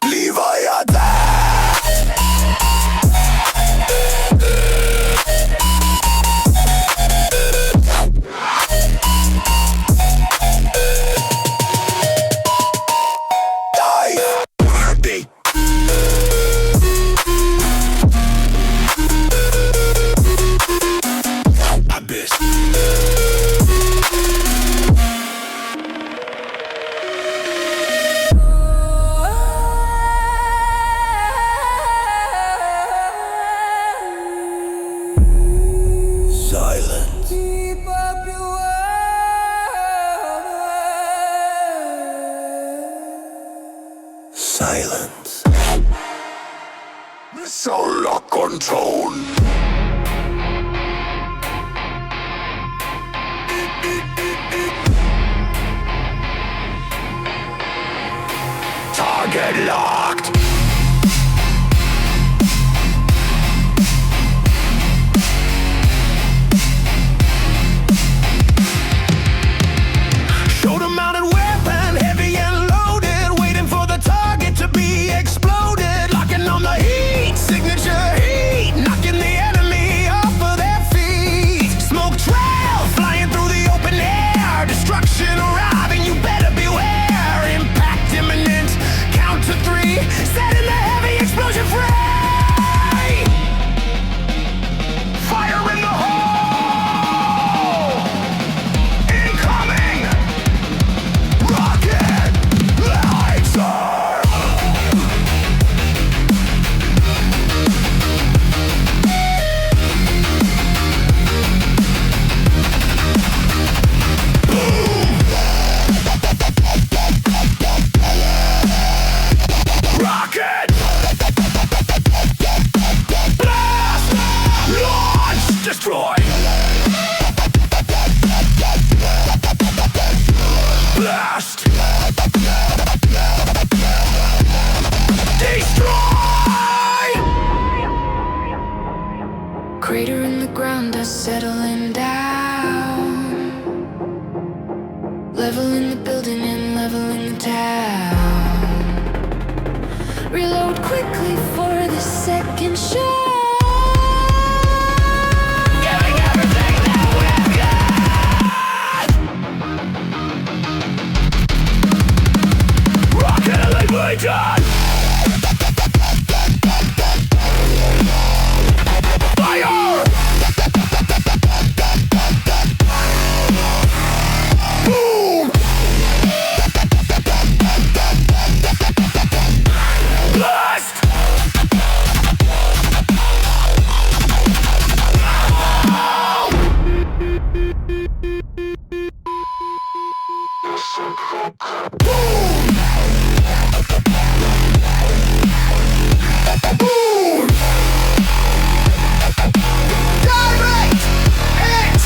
Leviathan. Dive. Deep. Abyss. Silence. Keep up your Silence. Missile lock control. Target locked. leveling the building and leveling the town. Reload quickly for the second shot. Giving everything that we've got. Rockin' like we done. Fire! Boom! Blast! Boom! Direct hit!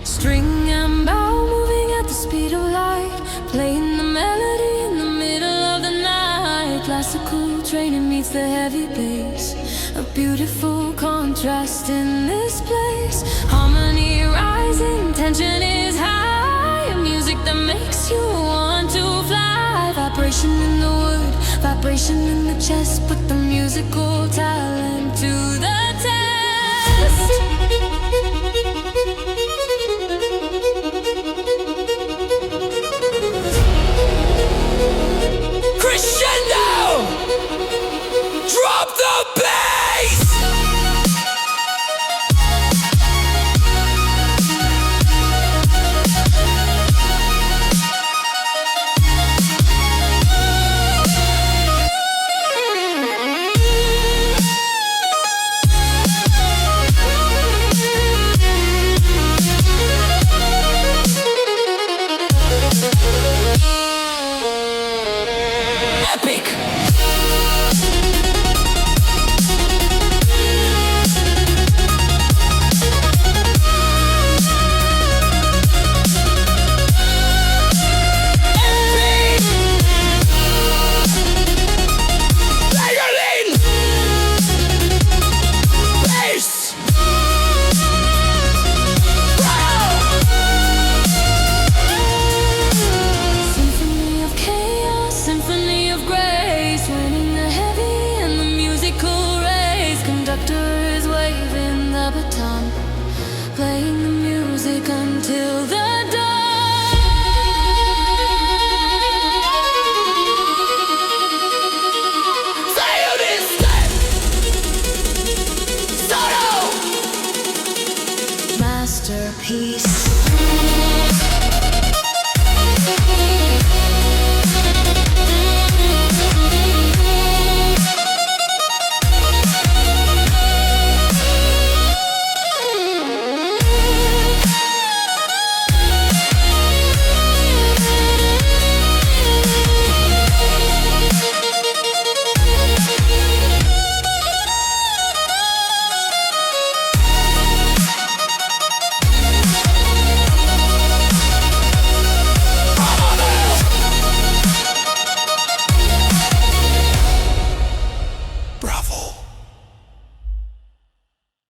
String and bow moving at the speed of light, playing the melody in the middle of the night. Classical training meets the heavy bass, a beautiful contrast in this place. Harmony rising, tension is high, music that makes you want to fly. Vibration in the wood, vibration in the chest, put the musical talent to the test. Crescendo! Drop the bass! Epic! Violin! Bass! Symphony of chaos, symphony of grace, winning the heavy and the musical race. Conductor is waving the baton, playing the music until the dawn. Violinist! Solo! Masterpiece.